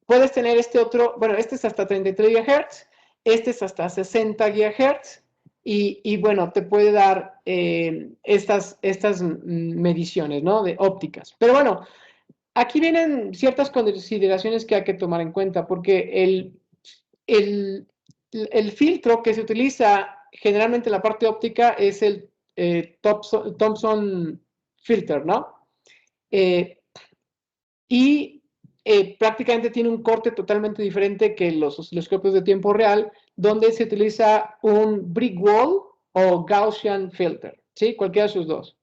Puedes tener este otro, bueno, este es hasta 33 GHz, este es hasta 60 GHz, y bueno, te puede dar estas mediciones, ¿no? De ópticas. Pero bueno, aquí vienen ciertas consideraciones que hay que tomar en cuenta, porque el filtro que se utiliza generalmente en la parte óptica es el Thomson filter, ¿no? Y prácticamente tiene un corte totalmente diferente que los osciloscopios de tiempo real, donde se utiliza un brick wall o Gaussian filter, ¿sí? Cualquiera de sus dos.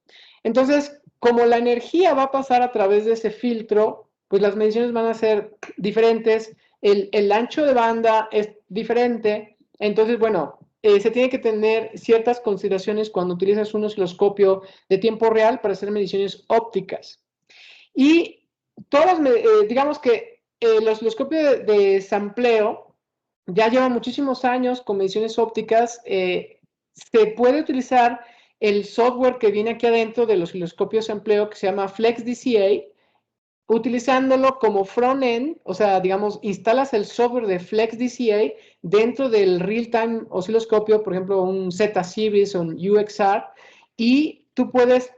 Entonces, como la energía va a pasar a través de ese filtro, pues las mediciones van a ser diferentes, el ancho de banda es diferente, entonces, bueno, se tiene que tener ciertas consideraciones cuando utilizas un osciloscopio de tiempo real para hacer mediciones ópticas. Y digamos que los osciloscopios de sampleo ya llevan muchísimos años con mediciones ópticas. Se puede utilizar el software que viene aquí adentro de los osciloscopios de sampleo que se llama FlexDCA, utilizándolo como front-end, o sea, digamos, instalas el software de FlexDCA dentro del real-time osciloscopio, por ejemplo, un Z-Series o un UXR, y tú puedes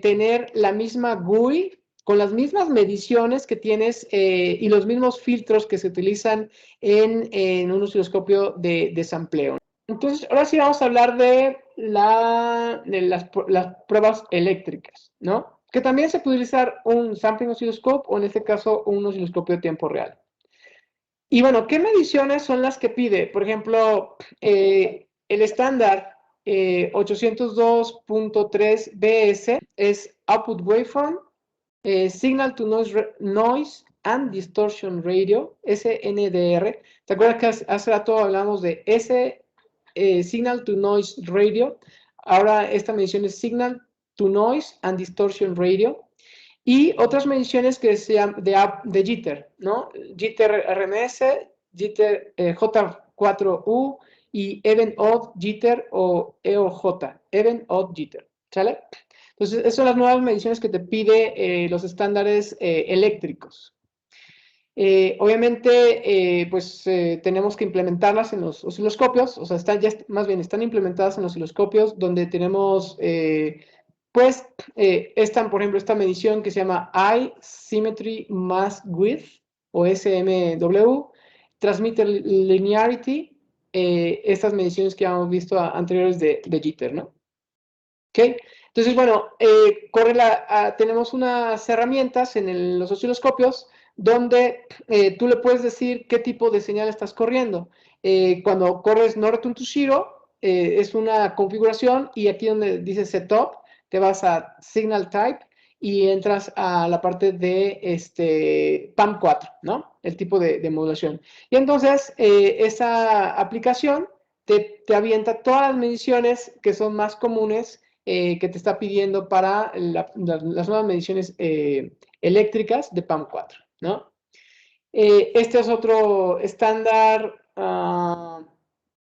tener la misma GUI con las mismas mediciones que tienes y los mismos filtros que se utilizan en un osciloscopio de sampleo. Entonces, ahora sí vamos a hablar de las pruebas eléctricas, ¿no? Que también se puede utilizar un sampling oscilloscope o en este caso un osciloscopio de tiempo real. Y bueno, ¿qué mediciones son las que pide? Por ejemplo, el estándar 802.3 BS es Output Waveform, Signal to Noise and Distortion Radio, SNDR. ¿Te acuerdas que hace rato hablamos de Signal to Noise Radio? Ahora esta medición es Signal to Noise and Distortion Radio. Y otras mediciones que se llaman de jitter, ¿no? Jitter RMS, jitter J4U y even odd jitter o EOJ, even odd jitter, ¿sale? Entonces, esas son las nuevas mediciones que te pide los estándares eléctricos. Obviamente, pues tenemos que implementarlas en los osciloscopios, o sea, más bien están implementadas en los osciloscopios donde tenemos, pues, por ejemplo, esta medición que se llama Eye Symmetry Mass Width, o SMW, Transmitter Linearity, estas mediciones que hemos visto anteriores de jitter, ¿no? ¿Ok? Entonces, bueno, tenemos unas herramientas en los osciloscopios donde tú le puedes decir qué tipo de señal estás corriendo. Cuando corres Norton to Zero, es una configuración y aquí donde dice Setup, te vas a Signal Type y entras a la parte de PAM4, ¿no? El tipo de modulación. Y entonces, esa aplicación te avienta todas las mediciones que son más comunes que te está pidiendo para las nuevas mediciones eléctricas de PAM4, ¿no? Este es otro estándar,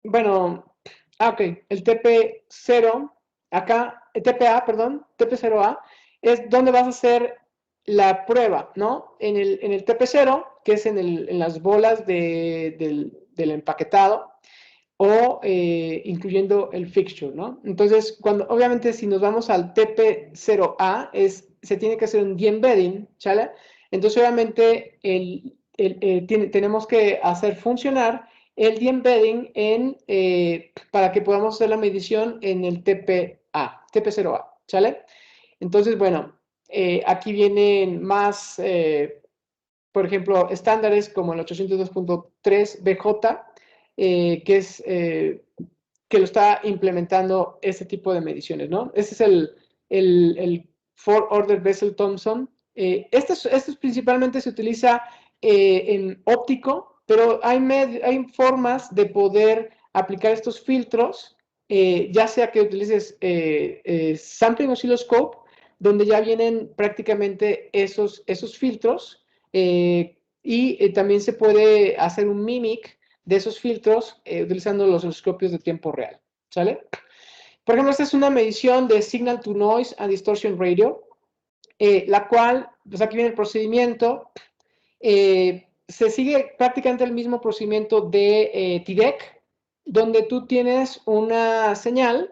bueno, ok, el TP0, acá, TPA, perdón, TP0A, es donde vas a hacer la prueba, ¿no? En el TP0, que es en las bolas del empaquetado, o incluyendo el fixture, ¿no? Entonces, obviamente, si nos vamos al TP0A, se tiene que hacer un de-embedding, ¿sale? Entonces, obviamente, tenemos que hacer funcionar el de-embedding para que podamos hacer la medición en el TP0A, ¿sale? Entonces, bueno, aquí vienen más, por ejemplo, estándares como el 802.3 BJ, que lo está implementando este tipo de mediciones, ¿no? Este es el Four Order Bessel Thompson. Este principalmente se utiliza en óptico, pero hay formas de poder aplicar estos filtros, ya sea que utilices Sampling Oscilloscope, donde ya vienen prácticamente esos filtros, y también se puede hacer un mimic de esos filtros utilizando los osciloscopios de tiempo real, ¿sale? Por ejemplo, esta es una medición de Signal to Noise and Distortion Radio, la cual, pues aquí viene el procedimiento, se sigue prácticamente el mismo procedimiento de TDEC, donde tú tienes una señal,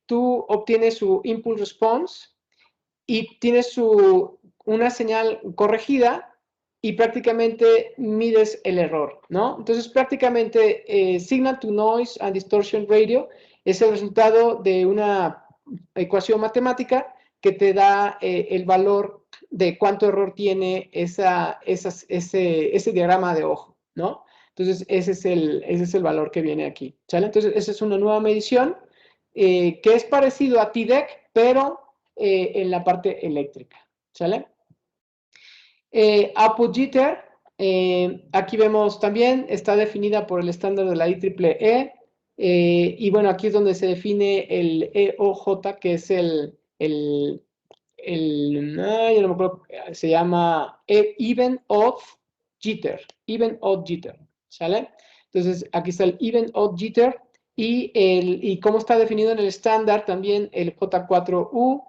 tú obtienes su impulse response y tienes una señal corregida y prácticamente mides el error, ¿no? Entonces, prácticamente Signal to Noise and Distortion Radio es el resultado de una ecuación matemática que te da el valor de cuánto error tiene ese diagrama de ojo, ¿no? Entonces, ese es el valor que viene aquí, ¿sale? Entonces, esa es una nueva medición que es parecido a TDEC, pero en la parte eléctrica, ¿sale? Output jitter, aquí vemos también, está definida por el estándar de la IEEE, y bueno, aquí es donde se define el EOJ, que es yo no me acuerdo, se llama Even Odd Jitter, ¿sale? Entonces, aquí está el Even Odd Jitter, y cómo está definido en el estándar también el J4U,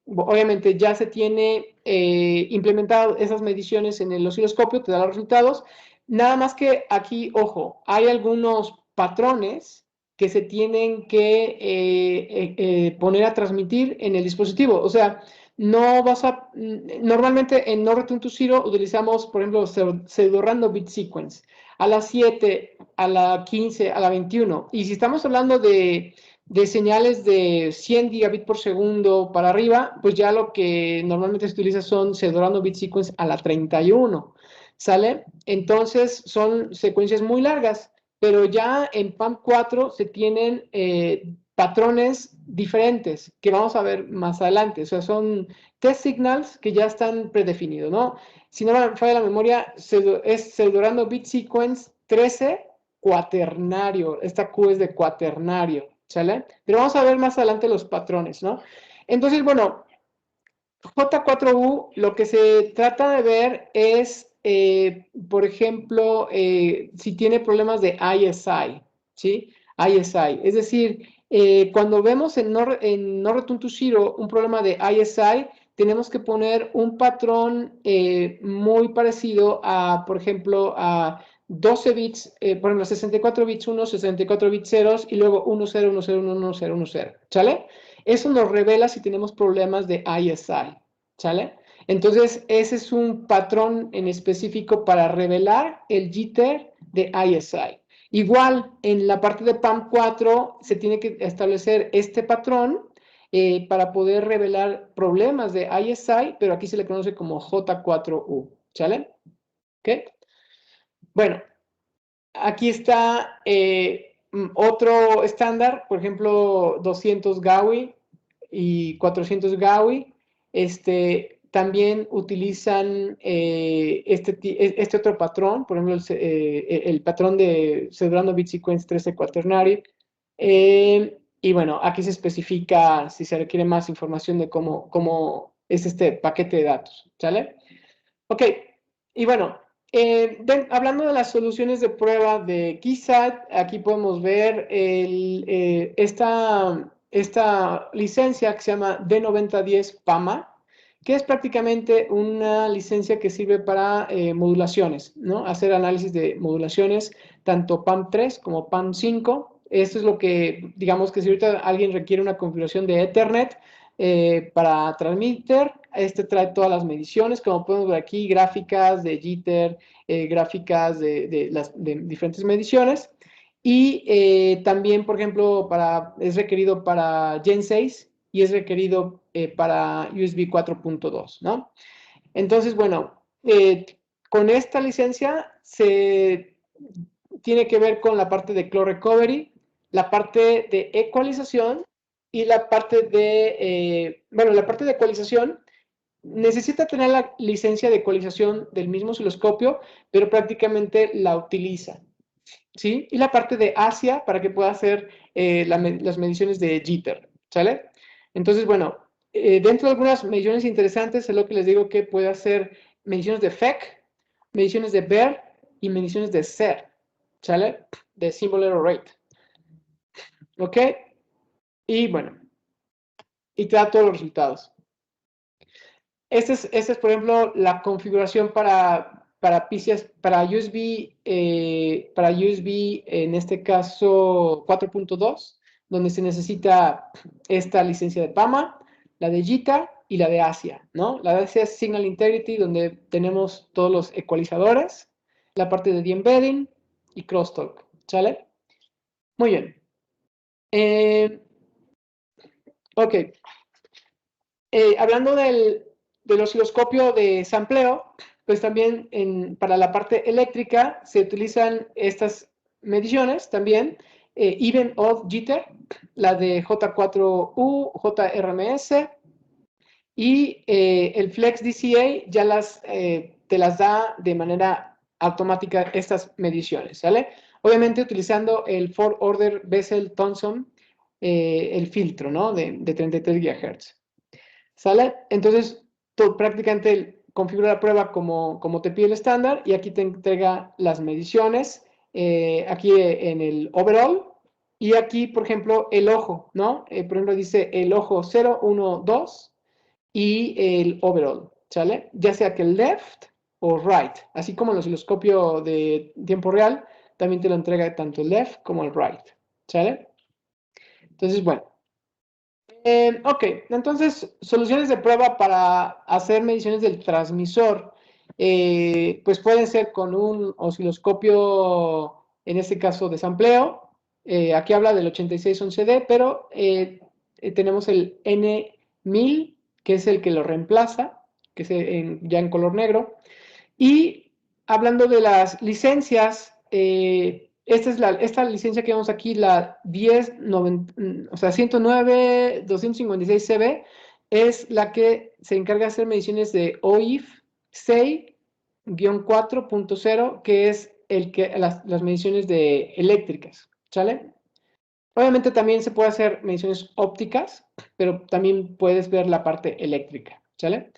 obviamente ya se tiene implementado esas mediciones en el osciloscopio, te da los resultados. Nada más que aquí, ojo, hay algunos patrones que se tienen que poner a transmitir en el dispositivo. O sea, normalmente en No Return to Zero utilizamos, por ejemplo, pseudo-random bit sequence a las 7, a la 15, a la 21. Y si estamos hablando de señales de 100 gigabits por segundo para arriba, pues ya lo que normalmente se utiliza son pseudo-random bit sequence a la 31, ¿sale? Entonces son secuencias muy largas, pero ya en PAM4 se tienen patrones diferentes que vamos a ver más adelante. O sea, son test signals que ya están predefinidos, ¿no? Si no me falla la memoria, es pseudo-random bit sequence 13 cuaternario. Esta Q es de cuaternario, ¿sale? Pero vamos a ver más adelante los patrones, ¿no? Entonces, bueno, J4U, lo que se trata de ver es, por ejemplo, si tiene problemas de ISI, ¿sí? ISI, es decir, cuando vemos en no Return to Zero un problema de ISI, tenemos que poner un patrón muy parecido a, por ejemplo, a 12 bits, por ejemplo, 64 bits 1, 64 bits ceros y luego 1, 0, 1, 0, 1, 1, 0, 1, 0, ¿sale? Eso nos revela si tenemos problemas de ISI, ¿sale? Entonces, ese es un patrón en específico para revelar el jitter de ISI. Igual, en la parte de PAM4 se tiene que establecer este patrón para poder revelar problemas de ISI, pero aquí se le conoce como J4U, ¿sale? ¿Ok? Bueno, aquí está otro estándar, por ejemplo, 200 GAWI y 400 GAWI. También utilizan este otro patrón, por ejemplo, el patrón de Cedrano Bit Sequence 13 Quaternary. Y bueno, aquí se especifica si se requiere más información de cómo es este paquete de datos, ¿sale? Ok, y bueno, hablando de las soluciones de prueba de KeySat, aquí podemos ver esta licencia que se llama D9010 PAMA, que es prácticamente una licencia que sirve para modulaciones, ¿no? Hacer análisis de modulaciones, tanto PAM3 como PAM5. Esto es lo que, digamos que si ahorita alguien requiere una configuración de Ethernet, para transmitter, trae todas las mediciones, como podemos ver aquí, gráficas de jitter, gráficas de diferentes mediciones. Y también, por ejemplo, es requerido para Gen 6 y es requerido para USB 4.2, ¿no? Entonces, bueno, con esta licencia se tiene que ver con la parte de Clock Recovery, la parte de ecualización y la parte bueno, la parte de ecualización necesita tener la licencia de ecualización del mismo osciloscopio, pero prácticamente la utiliza, ¿sí? Y la parte de ASIA para que pueda hacer las mediciones de jitter, ¿sale? Entonces, bueno, dentro de algunas mediciones interesantes es lo que les digo que puede hacer mediciones de FEC, mediciones de BER y mediciones de SER, ¿sale? De Symbol Error Rate, ¿ok? Y bueno, y te da todos los resultados. Esta es, por ejemplo, la configuración para PCIe, para USB, en este caso 4.2, donde se necesita esta licencia de PAMA, la de JITA y la de ASIA, ¿no? La de ASIA es Signal Integrity, donde tenemos todos los ecualizadores, la parte de de-embedding y crosstalk, ¿sale? Muy bien. Ok. Hablando del osciloscopio de sampleo, pues también para la parte eléctrica se utilizan estas mediciones también, Even Odd Jitter, la de J4U, JRMS, y el Flex DCA ya te las da de manera automática estas mediciones, ¿sale? Obviamente utilizando el 4-order Bessel-Thomson, el filtro, ¿no? De 33 GHz. ¿Sale? Entonces, tú prácticamente configura la prueba como te pide el estándar y aquí te entrega las mediciones, aquí en el overall y aquí, por ejemplo, el ojo, ¿no? Por ejemplo, dice el ojo 0, 1, 2 y el overall, ¿sale? Ya sea que el left o right, así como el osciloscopio de tiempo real, también te lo entrega tanto el left como el right, ¿sale? Entonces, bueno. Ok, entonces soluciones de prueba para hacer mediciones del transmisor, pues pueden ser con un osciloscopio, en este caso de sampleo, aquí habla del 8611D, pero tenemos el N1000, que es el que lo reemplaza, que es ya en color negro, y hablando de las licencias, esta licencia que vemos aquí, la 109-256CB, es la que se encarga de hacer mediciones de OIF 6-4.0, que es las mediciones de eléctricas, ¿sale? Obviamente también se puede hacer mediciones ópticas, pero también puedes ver la parte eléctrica, ¿sale?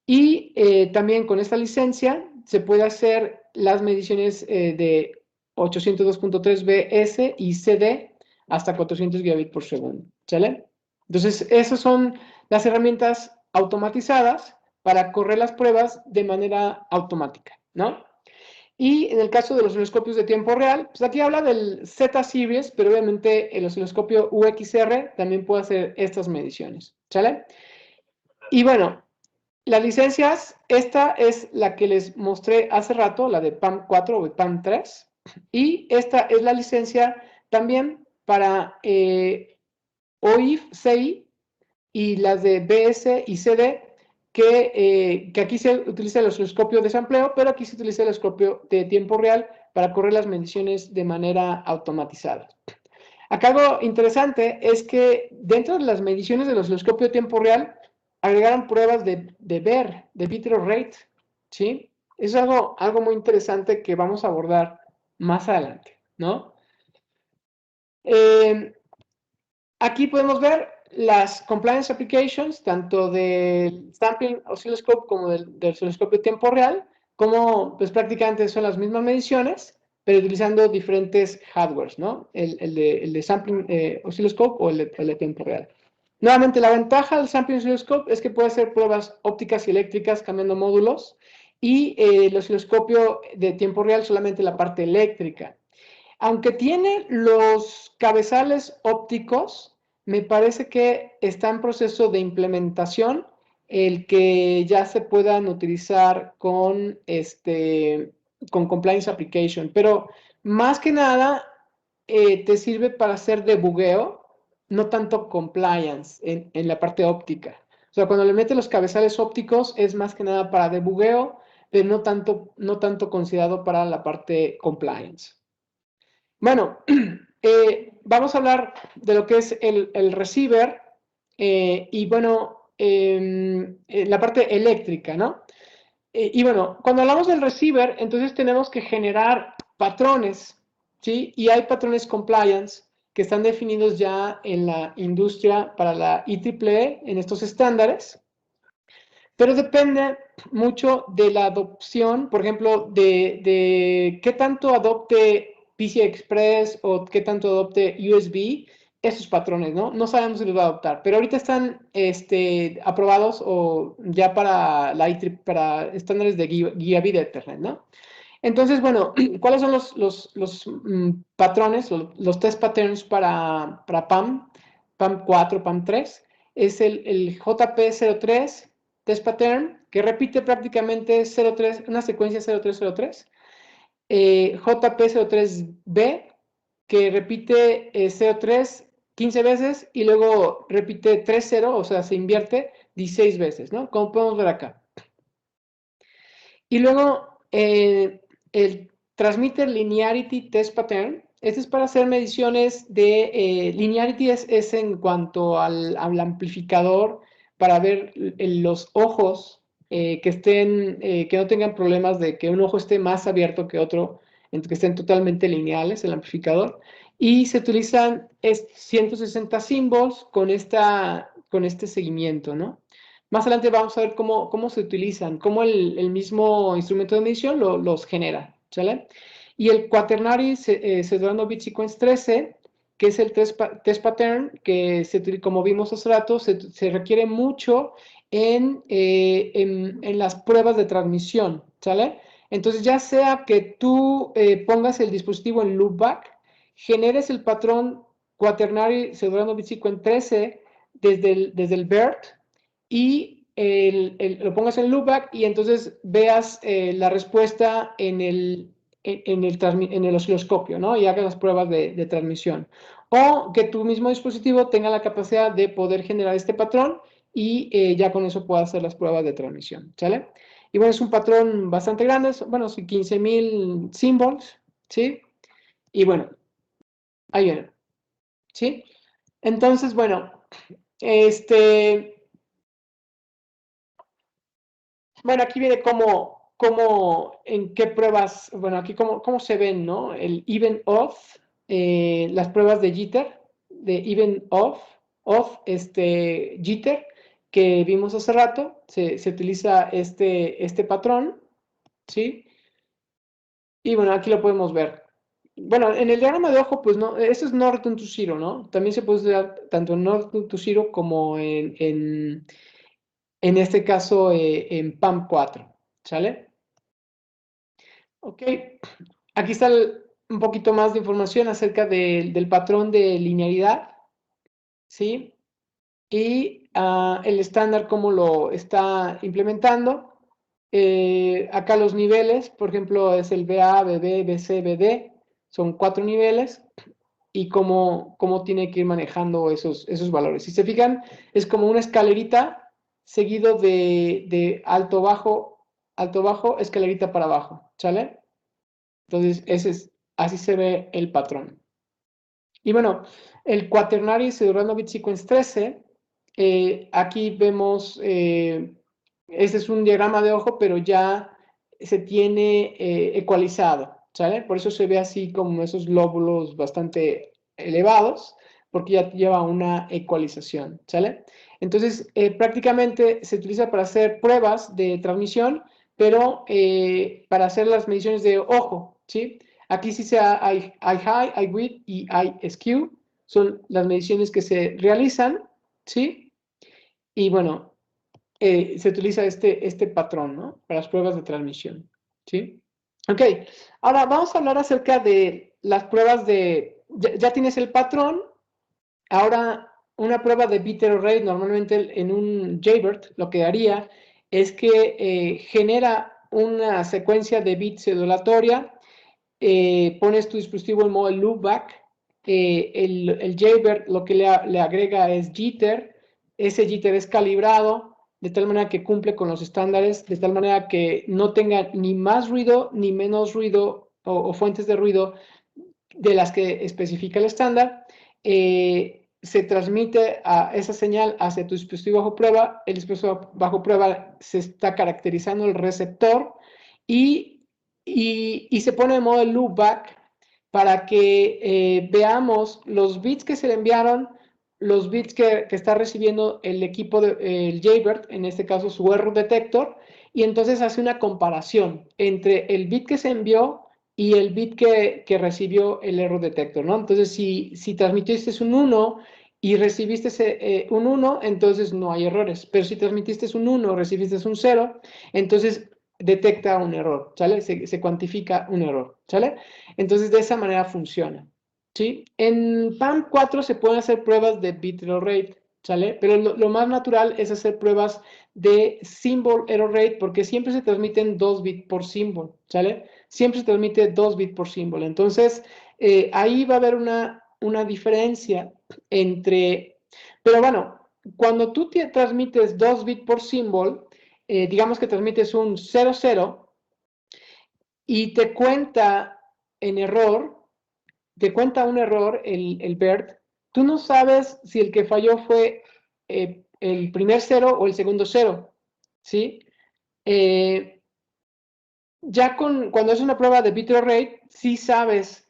Y también con esta licencia se puede hacer las mediciones de 802.3 bs y CD hasta 400 gigabits por segundo, ¿sale? Entonces, esas son las herramientas automatizadas para correr las pruebas de manera automática, ¿no? Y en el caso de los osciloscopios de tiempo real, pues aquí habla del Z-Series, pero obviamente el osciloscopio UXR también puede hacer estas mediciones, ¿sale? Y bueno, las licencias, esta es la que les mostré hace rato, la de PAM4 o PAM3, y esta es la licencia también para OIF, CI y las de BS y CD, que aquí se utiliza el osciloscopio de sampleo, pero aquí se utiliza el osciloscopio de tiempo real para correr las mediciones de manera automatizada. Acá algo interesante es que dentro de las mediciones del osciloscopio de tiempo real agregaron pruebas de BER, de bit error rate, ¿sí? Es algo muy interesante que vamos a abordar más adelante, ¿no? Aquí podemos ver las compliance applications, tanto del sampling oscilloscope como del osciloscopio de tiempo real, como pues prácticamente son las mismas mediciones, pero utilizando diferentes hardwares, ¿no? El de sampling oscilloscope o el de tiempo real. Nuevamente, la ventaja del sampling oscilloscope es que puede hacer pruebas ópticas y eléctricas cambiando módulos, y el osciloscopio de tiempo real solamente la parte eléctrica. Aunque tiene los cabezales ópticos, me parece que está en proceso de implementación el que ya se puedan utilizar con compliance application, pero más que nada te sirve para hacer debugueo, no tanto compliance en la parte óptica. O sea, cuando le metes los cabezales ópticos es más que nada para debugueo, pero no tanto considerado para la parte compliance. Bueno, vamos a hablar de lo que es el receiver y bueno, la parte eléctrica, ¿no? Y bueno, cuando hablamos del receiver, entonces tenemos que generar patrones, ¿sí? Y hay patrones compliance que están definidos ya en la industria para la IEEE en estos estándares, pero depende mucho de la adopción, por ejemplo, de qué tanto adopte PCI Express o qué tanto adopte USB, esos patrones, ¿no? No sabemos si los va a adoptar, pero ahorita están aprobados o ya para la IEEE, para estándares de guía vida Ethernet, ¿no? Entonces, bueno, ¿cuáles son los patrones, los test patterns para PAM, PAM4, PAM3? Es el JP03 test pattern, que repite prácticamente 03, una secuencia 0303. JP03B, que repite 03 15 veces y luego repite 30, o sea, se invierte 16 veces, ¿no? Como podemos ver acá. Y luego el Transmitter Linearity Test Pattern. Este es para hacer mediciones de linearity, es en cuanto al amplificador, para ver los ojos que no tengan problemas de que un ojo esté más abierto que otro, que estén totalmente lineales el amplificador. Y se utilizan 160 symbols con este seguimiento, ¿no? Más adelante vamos a ver cómo se utilizan, cómo el mismo instrumento de medición los genera, ¿sale? Y el Quaternary Pseudorandom Bit Sequence 13, que es el test pattern, que como vimos hace rato, se requiere mucho en las pruebas de transmisión, ¿sale? Entonces, ya sea que tú pongas el dispositivo en loopback, generes el patrón Quaternary Pseudorandom Bit Sequence 13 desde el BERT, y lo pongas en loopback y entonces veas la respuesta en el osciloscopio, ¿no? Y hagas las pruebas de transmisión. O que tu mismo dispositivo tenga la capacidad de poder generar este patrón y ya con eso puedas hacer las pruebas de transmisión, ¿sale? Y bueno, es un patrón bastante grande, bueno, 15,000 symbols, ¿sí? Y bueno, ahí viene, ¿sí? Entonces, bueno, bueno, aquí viene en qué pruebas, bueno, aquí cómo se ven, ¿no? El even off, las pruebas de jitter, de even off, jitter, que vimos hace rato, se utiliza este patrón, ¿sí? Y bueno, aquí lo podemos ver. Bueno, en el diagrama de ojo, pues no, eso es no return to zero, ¿no? También se puede usar tanto en no return to zero como en este caso en PAM4, ¿sale? Ok, aquí está un poquito más de información acerca del patrón de linealidad, ¿sí? Y el estándar, cómo lo está implementando. Acá los niveles, por ejemplo, es el BA, BB, BC, BD, son 4 niveles, y cómo tiene que ir manejando esos valores. Si se fijan, es como una escalerita seguido de alto, bajo, escalerita para abajo, ¿sale? Entonces, así se ve el patrón. Y bueno, el Quaternary Pseudorandom Sequence 13, aquí vemos, este es un diagrama de ojo, pero ya se tiene ecualizado, ¿sale? Por eso se ve así como esos lóbulos bastante elevados, porque ya lleva una ecualización, ¿sale? Entonces, prácticamente se utiliza para hacer pruebas de transmisión, pero para hacer las mediciones de ojo, ¿sí? Aquí sí hay high, hay width y hay skew. Son las mediciones que se realizan, ¿sí? Y bueno, se utiliza este patrón, ¿no? Para las pruebas de transmisión, ¿sí? Ok, ahora vamos a hablar acerca de las pruebas de... Ya tienes el patrón, ahora una prueba de bit error rate, normalmente en un JBERT, lo que haría es que genera una secuencia de bits sedulatoria, pones tu dispositivo en modo loopback, el JBERT lo que le agrega es jitter, ese jitter es calibrado de tal manera que cumple con los estándares, de tal manera que no tenga ni más ruido ni menos ruido o fuentes de ruido de las que especifica el estándar. Se transmite a esa señal hacia tu dispositivo bajo prueba, el dispositivo bajo prueba se está caracterizando el receptor y se pone en modo loopback para que veamos los bits que se le enviaron, los bits que está recibiendo el equipo, el JBERT, en este caso su error detector, y entonces hace una comparación entre el bit que se envió y el bit que recibió el error detector, ¿no? Entonces, si transmitiste un 1 y recibiste un 1, entonces no hay errores. Pero si transmitiste un 1 recibiste un 0, entonces detecta un error, ¿sale? Se cuantifica un error, ¿sale? Entonces, de esa manera funciona, ¿sí? En PAM4 se pueden hacer pruebas de bit error rate, ¿sale? Pero lo más natural es hacer pruebas de symbol error rate, porque siempre se transmiten 2 bits por symbol, ¿sale? Siempre se transmite 2 bits por símbolo. Entonces, ahí va a haber una diferencia entre... Pero bueno, cuando tú transmites 2 bits por símbolo, digamos que transmites un 00 y te cuenta en error, te cuenta un error el BERT, tú no sabes si el que falló fue el primer 0 o el segundo 0, ¿sí? Ya cuando es una prueba de bit error rate, sí sabes,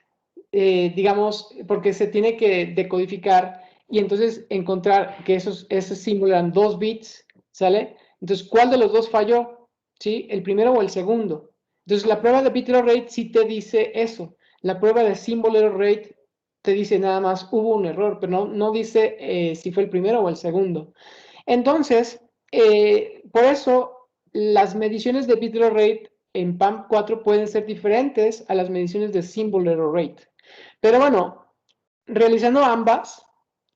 digamos, porque se tiene que decodificar y entonces encontrar que esos símbolos eran 2 bits, ¿sale? Entonces, ¿cuál de los dos falló? ¿Sí? ¿El primero o el segundo? Entonces, la prueba de bit error rate sí te dice eso. La prueba de symbol error rate te dice nada más hubo un error, pero no dice si fue el primero o el segundo. Entonces, por eso las mediciones de bit error rate en PAM4 pueden ser diferentes a las mediciones de symbol error rate. Pero bueno, realizando ambas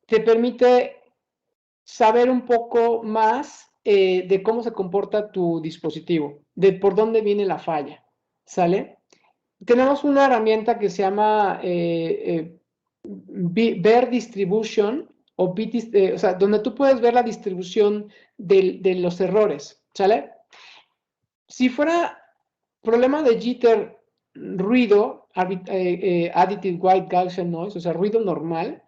te permite saber un poco más de cómo se comporta tu dispositivo, de por dónde viene la falla, ¿sale? Tenemos una herramienta que se llama Ver Distribution, o sea, donde tú puedes ver la distribución de los errores, ¿sale? Si fuera problema de jitter, ruido, additive white Gaussian noise, o sea, ruido normal,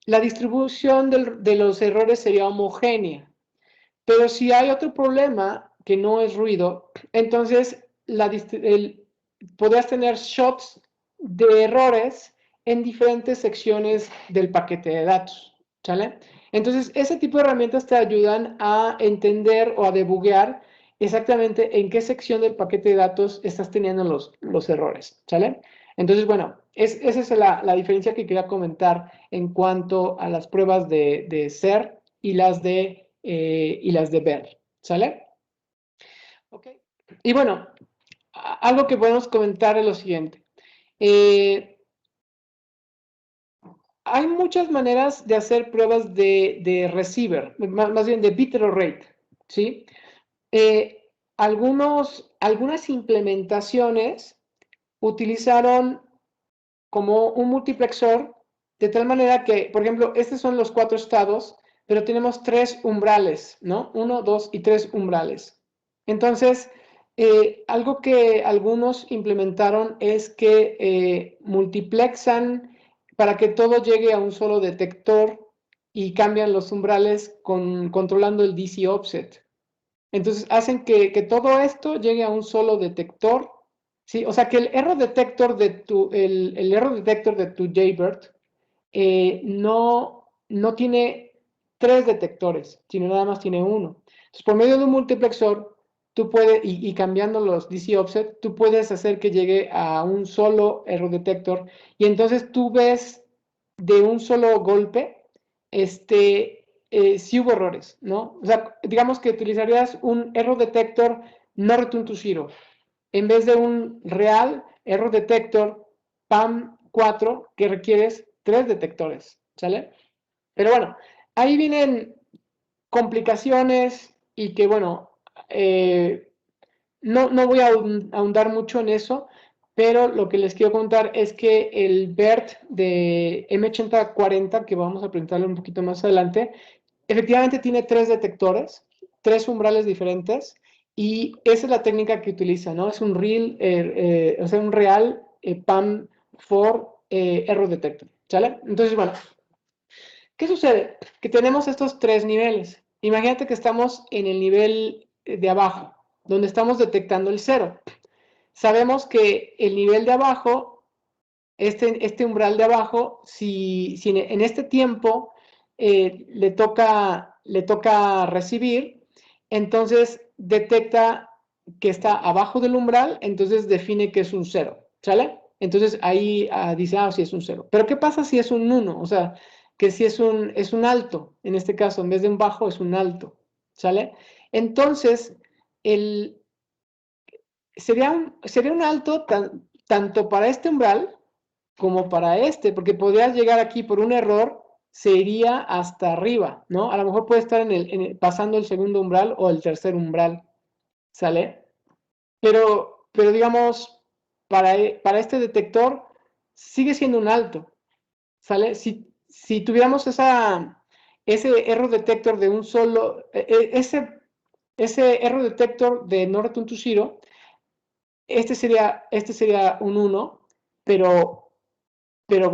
la distribución de los errores sería homogénea. Pero si hay otro problema que no es ruido, entonces podrías tener shots de errores en diferentes secciones del paquete de datos, ¿sale? Entonces, ese tipo de herramientas te ayudan a entender o a debuguear exactamente en qué sección del paquete de datos estás teniendo los errores, ¿sale? Entonces, bueno, esa es la diferencia que quería comentar en cuanto a las pruebas de ser y las de ver, ¿sale? Ok. Y bueno, algo que podemos comentar es lo siguiente. Hay muchas maneras de hacer pruebas de receiver, más bien de bit error rate, ¿sí? Algunas implementaciones utilizaron como un multiplexor de tal manera que, por ejemplo, estos son los 4 estados, pero tenemos 3 umbrales, ¿no? 1, 2 y 3 umbrales. Entonces, algo que algunos implementaron es que multiplexan para que todo llegue a un solo detector y cambian los umbrales controlando el DC offset. Entonces hacen que todo esto llegue a un solo detector, ¿sí? O sea que el error detector de tu Jaybird no tiene 3 detectores, sino nada más tiene uno. Entonces, por medio de un multiplexor, tú puedes, y cambiando los DC offset, tú puedes hacer que llegue a un solo error detector, y entonces tú ves de un solo golpe, si hubo errores, ¿no? O sea, digamos que utilizarías un error detector no return to zero, en vez de un real error detector PAM4 que requieres 3 detectores, ¿sale? Pero bueno, ahí vienen complicaciones y que bueno, no voy a ahondar mucho en eso, pero lo que les quiero contar es que el BERT de M8040, que vamos a presentarlo un poquito más adelante, efectivamente tiene 3 detectores, 3 umbrales diferentes, y esa es la técnica que utiliza, ¿no? Es un real, o sea, un real PAM4 error detector, ¿sale? Entonces, bueno, ¿qué sucede? Que tenemos estos 3 niveles. Imagínate que estamos en el nivel de abajo, donde estamos detectando el 0. Sabemos que el nivel de abajo, este umbral de abajo, si en este tiempo le toca recibir, entonces detecta que está abajo del umbral, entonces define que es un 0, ¿sale? Entonces ahí dice, sí es un 0. Pero ¿qué pasa si es un 1? O sea, que si es un alto, en este caso, en vez de un bajo, es un alto, ¿sale? Entonces, el, sería un alto tanto para este umbral como para este, porque podrías llegar aquí por un error, se iría hasta arriba, ¿no? A lo mejor puede estar pasando el segundo umbral o el tercer umbral, ¿sale? Pero digamos, para este detector sigue siendo un alto, ¿sale? Si tuviéramos ese error detector de un solo, ese error detector de no return to zero, este sería un 1, pero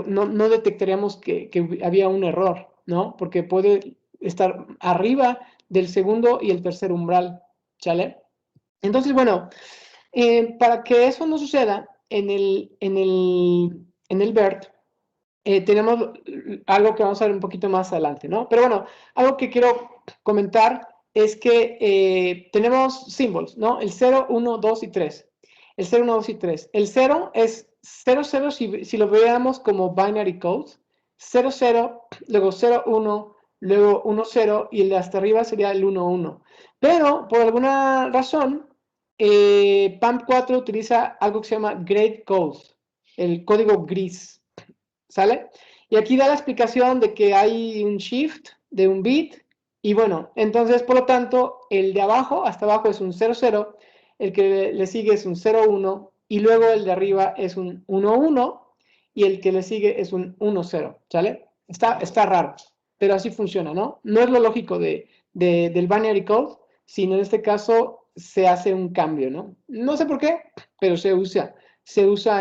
no detectaríamos que había un error, ¿no? Porque puede estar arriba del segundo y el tercer umbral, ¿sale? Entonces, bueno, para que eso no suceda en el BERT, tenemos algo que vamos a ver un poquito más adelante, ¿no? Pero bueno, algo que quiero comentar es que tenemos símbolos, ¿no? El 0, 1, 2 y 3. El 0, 1, 2 y 3. El 0 es 0, 0 si lo veamos como binary code. 0, 0, luego 0, 1, luego 1, 0 y el de hasta arriba sería el 1, 1. Pero por alguna razón, PAM4 utiliza algo que se llama gray code, el código gris. ¿Sale? Y aquí da la explicación de que hay un shift de un bit y bueno, entonces por lo tanto el de abajo, hasta abajo es un 0, 0, el que le sigue es un 0, 1 y luego el de arriba es un 1, 1 y el que le sigue es un 1, 0, ¿sale? Está raro, pero así funciona, ¿no? No es lo lógico del binary code, sino en este caso se hace un cambio, ¿no? No sé por qué, pero se usa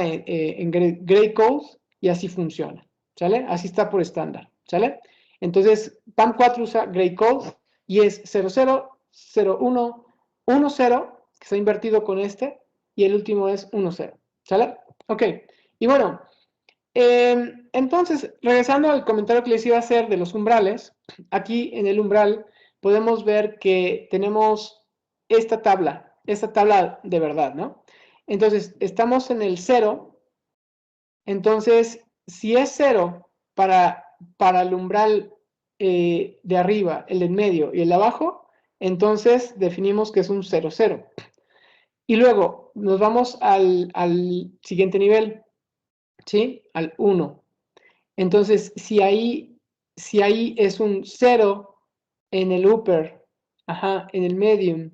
en gray code y así funciona, ¿sale? Así está por estándar, ¿sale? Entonces, PAM4 usa gray code y es 00, 01, 10, que está invertido con este, y el último es 10, ¿sale? Ok, y bueno, Entonces, regresando al comentario que les iba a hacer de los umbrales, aquí en el umbral podemos ver que tenemos esta tabla de verdad, ¿no? Entonces, estamos en el 0, entonces, si es 0 para el umbral de arriba, el de en medio y el de abajo, entonces definimos que es un 0, 0. Y luego nos vamos al siguiente nivel, ¿sí? Al 1. Entonces, si ahí es un 0 en el upper, en el medium,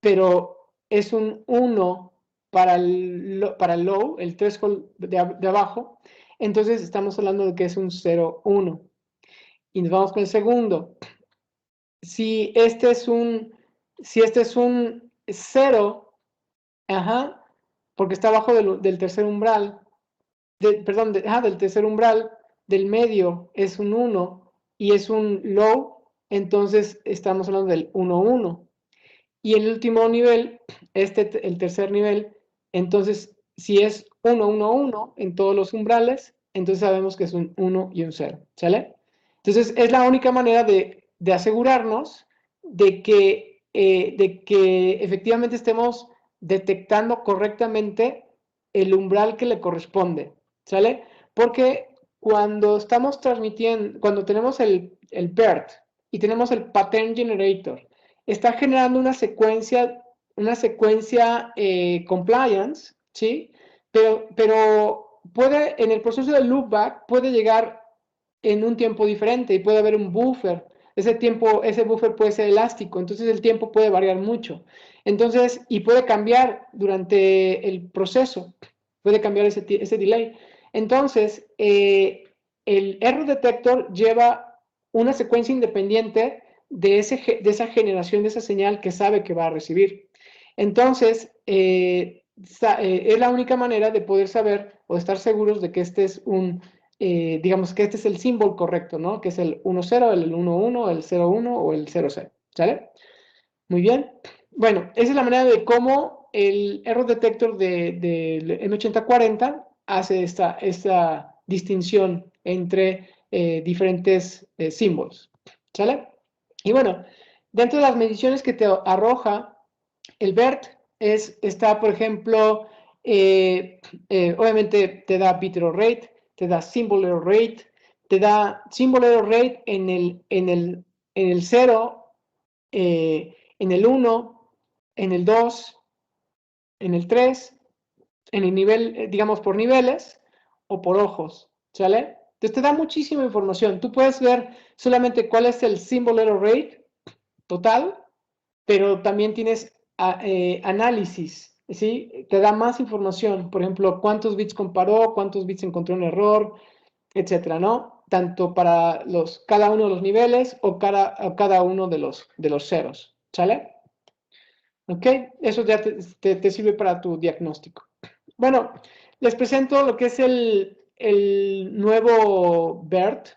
pero es un 1 para el low, el threshold de abajo, entonces estamos hablando de que es un 0, 1. Y nos vamos con el segundo. Si este es un 0, porque está abajo del tercer umbral, del tercer umbral, del medio es un 1 y es un low, entonces estamos hablando del 1, 1. Y el último nivel, el tercer nivel, entonces si es 1, 1, 1 en todos los umbrales, entonces sabemos que es un 1 y un 0, ¿sale? Entonces es la única manera de asegurarnos de que efectivamente estemos detectando correctamente el umbral que le corresponde, ¿sale? Porque cuando estamos transmitiendo, cuando tenemos el BERT y tenemos el Pattern Generator, está generando una secuencia compliance, ¿sí? Pero puede, en el proceso de loopback, puede llegar en un tiempo diferente y puede haber un buffer. Ese buffer puede ser elástico, entonces el tiempo puede variar mucho. Entonces, y puede cambiar durante el proceso, puede cambiar ese delay. Entonces, el error detector lleva una secuencia independiente de esa generación de esa señal que sabe que va a recibir. Entonces, es la única manera de poder saber o estar seguros de que este es digamos que este es el símbolo correcto, ¿no? Que es el 1-0, el 1-1, el 0-1 o el 0-0, ¿sale? Muy bien. Bueno, esa es la manera de cómo el error detector del M8040 hace esta distinción entre diferentes símbolos, ¿sale? Y bueno, dentro de las mediciones que te arroja el BERT está, por ejemplo, obviamente te da bit error rate, te da symbol error rate, te da symbol error rate en el 0, en el 1, en el 2, en el 3, en el nivel, digamos, por niveles o por ojos, ¿sale? Entonces te da muchísima información. Tú puedes ver solamente cuál es el symbol error rate total, pero también tienes análisis, ¿sí? Te da más información, por ejemplo, cuántos bits comparó, cuántos bits encontró un error, etcétera, ¿no? Tanto para cada uno de los niveles o cada uno de los ceros, ¿sale? ¿Ok? Eso ya te sirve para tu diagnóstico. Bueno, les presento lo que es el nuevo BERT.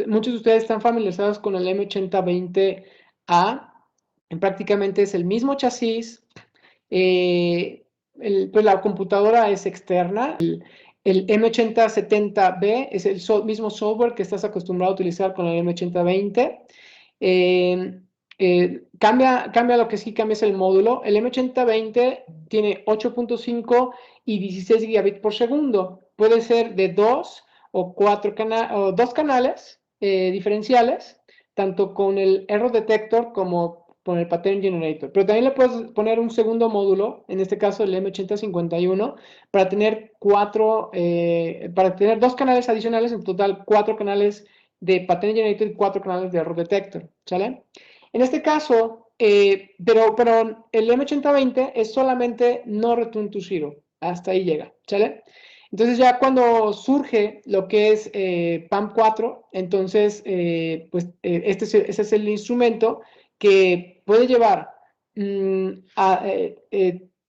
Muchos de ustedes están familiarizados con el M8020A. Prácticamente es el mismo chasis. Pues la computadora es externa. El M8070B es el mismo software que estás acostumbrado a utilizar con el M8020. Cambia lo que sí cambia es el módulo. El M8020 tiene 8.5 y 16 gigabits por segundo. Puede ser de 2 o 2 canales diferenciales, tanto con el error detector como con el pattern generator. Pero también le puedes poner un segundo módulo, en este caso el M8051, para tener para tener 2 canales adicionales, en total 4 canales de pattern generator y 4 canales de error detector, ¿sale? En este caso, pero el M8020 es solamente no return to zero, hasta ahí llega, ¿sale? Entonces ya cuando surge lo que es PAM4, entonces pues ese es el instrumento que puede llevar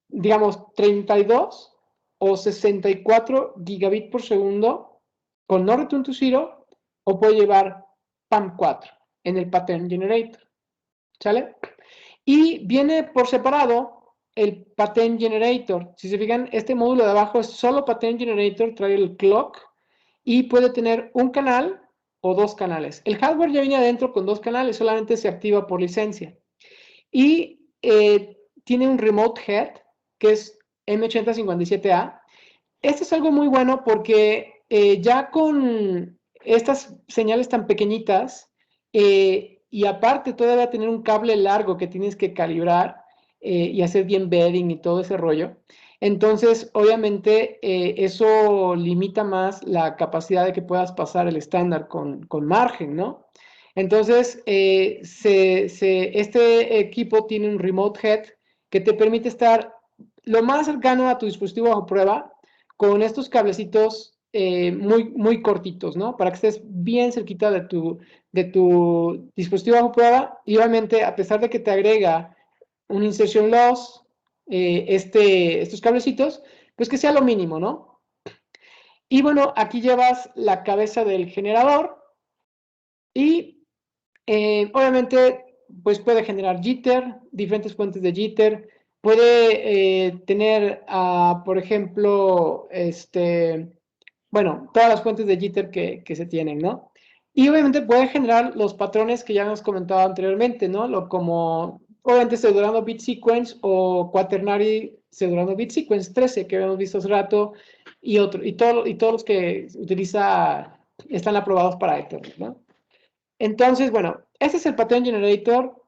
digamos 32 o 64 gigabits por segundo con no return to zero, o puede llevar PAM4 en el pattern generator, ¿sale? Y viene por separado el Pattern Generator. Si se fijan, este módulo de abajo es solo Pattern Generator, trae el clock y puede tener un canal o dos canales. El hardware ya viene adentro con dos canales, solamente se activa por licencia. Y tiene un Remote Head, que es M8057A. Esto es algo muy bueno porque ya con estas señales tan pequeñitas y aparte todavía tener un cable largo que tienes que calibrar y hacer bien embedding y todo ese rollo, entonces obviamente eso limita más la capacidad de que puedas pasar el estándar con margen, ¿no? Entonces este equipo tiene un Remote Head que te permite estar lo más cercano a tu dispositivo bajo prueba con estos cablecitos muy cortitos, ¿no? Para que estés bien cerquita de tu dispositivo bajo prueba y obviamente a pesar de que te agrega un insertion loss, estos cablecitos, pues que sea lo mínimo, ¿no? Y bueno, aquí llevas la cabeza del generador y obviamente pues puede generar jitter, diferentes fuentes de jitter, puede tener, por ejemplo, bueno, todas las fuentes de jitter que se tienen, ¿no? Y obviamente puede generar los patrones que ya hemos comentado anteriormente, ¿no? Como, obviamente, pseudorandom bit sequence o quaternary pseudorandom bit sequence 13, que habíamos visto hace rato, y todos los que están aprobados para Ethernet, ¿no? Entonces, bueno, este es el Pattern Generator.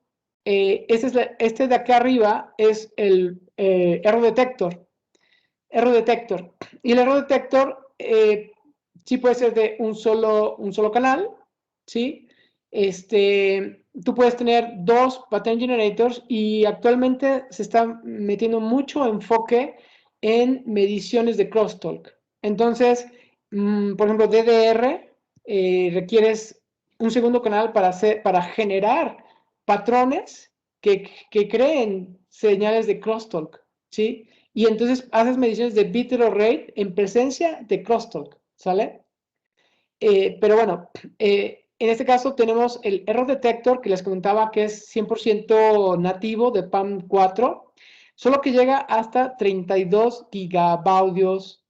Este de acá arriba es el Error Detector. Error Detector. Y el Error Detector sí puede ser de un solo canal, ¿sí? Tú puedes tener dos Pattern Generators y actualmente se está metiendo mucho enfoque en mediciones de crosstalk. Entonces, por ejemplo, DDR requieres un segundo canal para generar patrones que creen señales de crosstalk, ¿sí? Y entonces haces mediciones de bit error rate en presencia de crosstalk, ¿sale? Pero bueno, en este caso tenemos el error detector que les comentaba que es 100% nativo de PAM4, solo que llega hasta 32 gigabaudios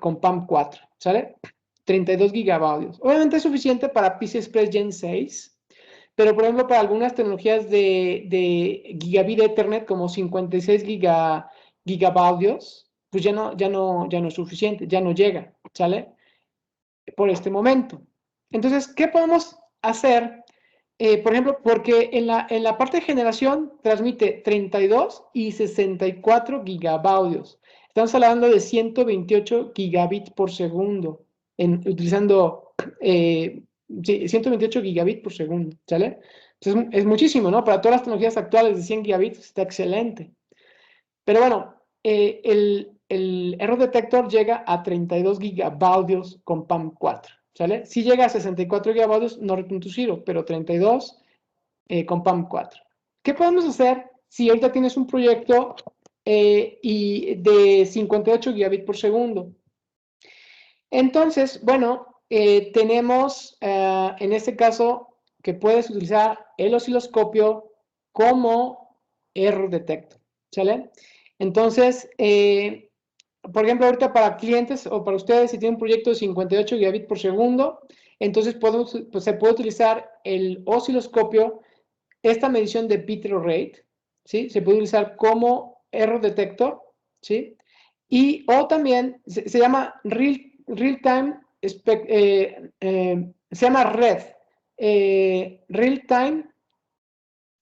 con PAM4, ¿sale? 32 gigabaudios. Obviamente es suficiente para PCI Express Gen 6, pero por ejemplo para algunas tecnologías de gigabit Ethernet como 56 gigabaudios, pues ya no es suficiente, ya no llega, ¿sale? Por este momento. Entonces, ¿qué podemos hacer? Por ejemplo, porque en la parte de generación transmite 32 y 64 gigabaudios. Estamos hablando de 128 gigabits por segundo, utilizando 128 gigabits por segundo, ¿sale? Entonces, es muchísimo, ¿no? Para todas las tecnologías actuales de 100 gigabits está excelente. Pero bueno, el error detector llega a 32 gigabaudios con PAM4, ¿sale? Si llega a 64 gigabaudios, no return to zero, pero 32 con PAM4. ¿Qué podemos hacer si ahorita tienes un proyecto y de 58 gigabits por segundo? Entonces, bueno, tenemos en este caso que puedes utilizar el osciloscopio como error detector, ¿sale? Entonces, por ejemplo, ahorita para clientes o para ustedes, si tienen un proyecto de 58 gigabits por segundo, entonces pues se puede utilizar el osciloscopio, esta medición de bit error rate, ¿sí? Se puede utilizar como error detector, ¿sí? O también se llama real time, se llama RED, Real Time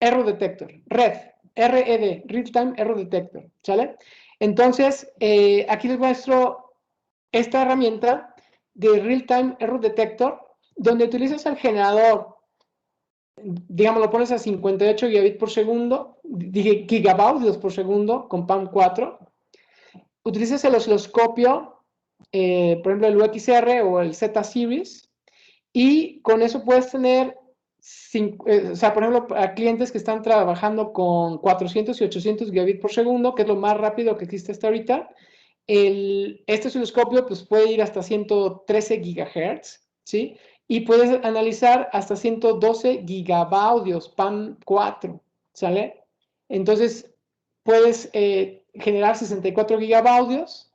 Error Detector, RED, Real Time Error Detector, ¿sale? Entonces, aquí les muestro esta herramienta de Real Time Error Detector, donde utilizas el generador, digamos, lo pones a 58 gigabits por segundo, gigabaudios por segundo con PAM4, utilizas el osciloscopio, por ejemplo, el UXR o el Z-Series, y con eso puedes tener, o sea, por ejemplo, a clientes que están trabajando con 400 y 800 gigabits por segundo, que es lo más rápido que existe hasta ahorita, este osciloscopio pues, puede ir hasta 113 gigahertz, ¿sí? Y puedes analizar hasta 112 gigabaudios PAM4, ¿sale? Entonces, puedes generar 64 gigabaudios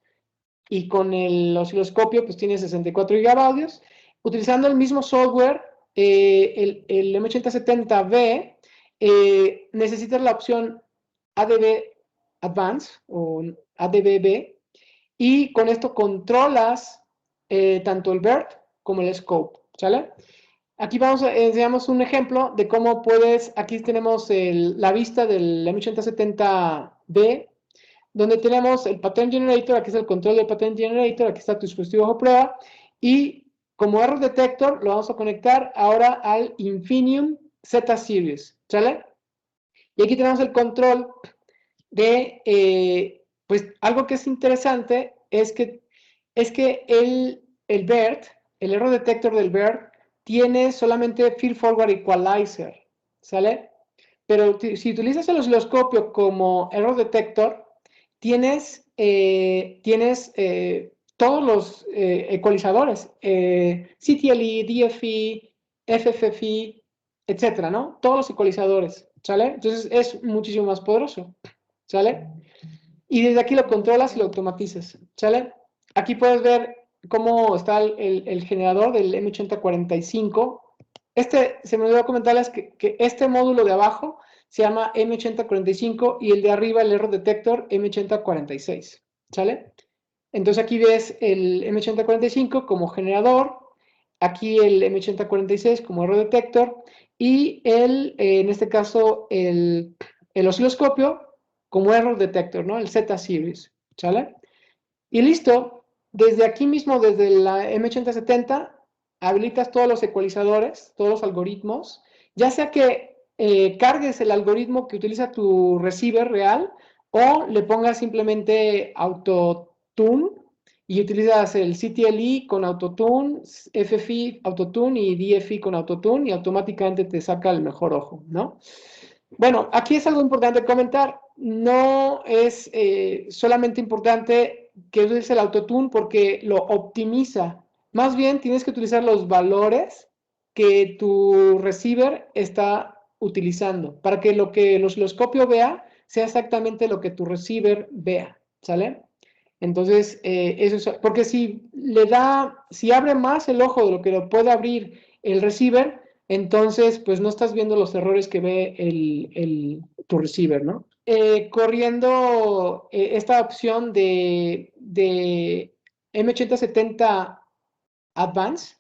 y con el osciloscopio pues tienes 64 gigabaudios. Utilizando el mismo software, el M8070B, necesitas la opción ADB Advance o ADBB, y con esto controlas tanto el BERT como el scope, ¿sale? Aquí enseñamos un ejemplo de cómo puedes, aquí tenemos la vista del M8070B, donde tenemos el Pattern Generator, aquí es el control del Pattern Generator, aquí está tu dispositivo bajo prueba, y como error detector lo vamos a conectar ahora al Infinium Z Series, ¿sale? Y aquí tenemos el control de, pues algo que es interesante es que el BERT, el error detector del BERT, tiene solamente Feed Forward Equalizer, ¿sale? Pero si utilizas el osciloscopio como error detector, tienes todos los ecualizadores, CTLE, DFE, FFFE, etcétera, ¿no? Todos los ecualizadores, ¿sale? Entonces es muchísimo más poderoso, ¿sale? Y desde aquí lo controlas y lo automatizas, ¿sale? Aquí puedes ver cómo está el generador del M8045. Se me olvidó comentarles que este módulo de abajo se llama M8045 y el de arriba, el error detector, M8046, ¿sale? Entonces aquí ves el M8045 como generador, aquí el M8046 como error detector y en este caso, el osciloscopio como error detector, ¿no? El Z Series, ¿sale? Y listo, desde aquí mismo, desde la M8070, habilitas todos los ecualizadores, todos los algoritmos, ya sea que cargues el algoritmo que utiliza tu receiver real o le pongas simplemente autotune y utilizas el CTLE con autotune, FFI autotune y DFI con autotune y automáticamente te saca el mejor ojo, ¿no? Bueno, aquí es algo importante comentar. No es solamente importante que uses el autotune porque lo optimiza. Más bien tienes que utilizar los valores que tu receiver está utilizando para que lo que el osciloscopio vea sea exactamente lo que tu receiver vea, ¿sale? Entonces, eso es, porque si abre más el ojo de lo que lo puede abrir el receiver, entonces, pues no estás viendo los errores que ve tu receiver, ¿no? Corriendo esta opción de M8070 Advance,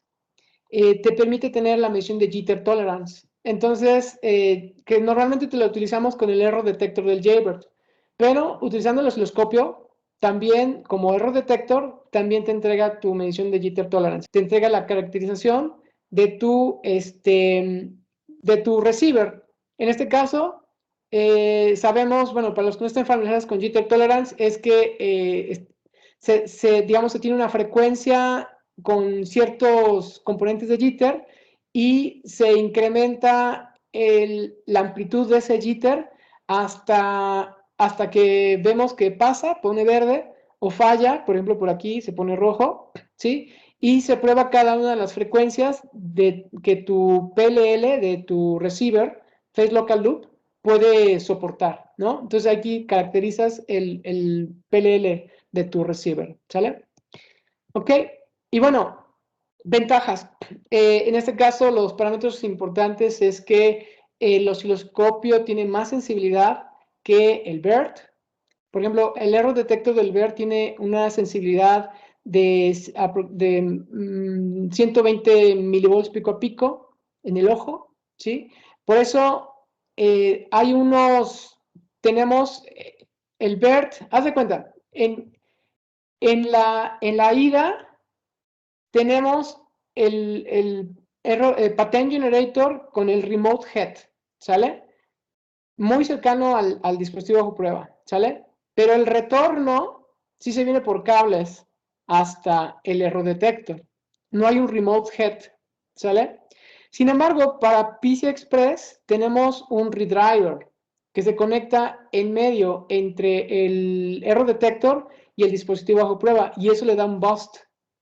te permite tener la medición de jitter tolerance. Entonces, que normalmente te lo utilizamos con el error detector del Jaybird, pero utilizando el osciloscopio, también como error detector, también te entrega tu medición de jitter tolerance. Te entrega la caracterización de tu receiver. En este caso, sabemos, bueno, para los que no estén familiarizados con jitter tolerance, es que digamos, se tiene una frecuencia con ciertos componentes de jitter y se incrementa la amplitud de ese jitter hasta que vemos que pasa, pone verde o falla, por ejemplo, por aquí se pone rojo, ¿sí? Y se prueba cada una de las frecuencias que tu PLL de tu receiver, Phase Local Loop, puede soportar, ¿no? Entonces aquí caracterizas el PLL de tu receiver, ¿sale? Ok, y bueno, ventajas. En este caso, los parámetros importantes es que el osciloscopio tiene más sensibilidad que el BERT. Por ejemplo, el error detector del BERT tiene una sensibilidad de 120 milivolts pico a pico en el ojo, ¿sí? Por eso tenemos el BERT, haz de cuenta, en la ida tenemos el Pattern Generator con el Remote Head, ¿sale? Muy cercano al dispositivo bajo prueba, ¿sale? Pero el retorno sí se viene por cables hasta el error detector. No hay un Remote Head, ¿sale? Sin embargo, para PCI Express tenemos un redriver que se conecta en medio entre el error detector y el dispositivo bajo prueba, y eso le da un bust,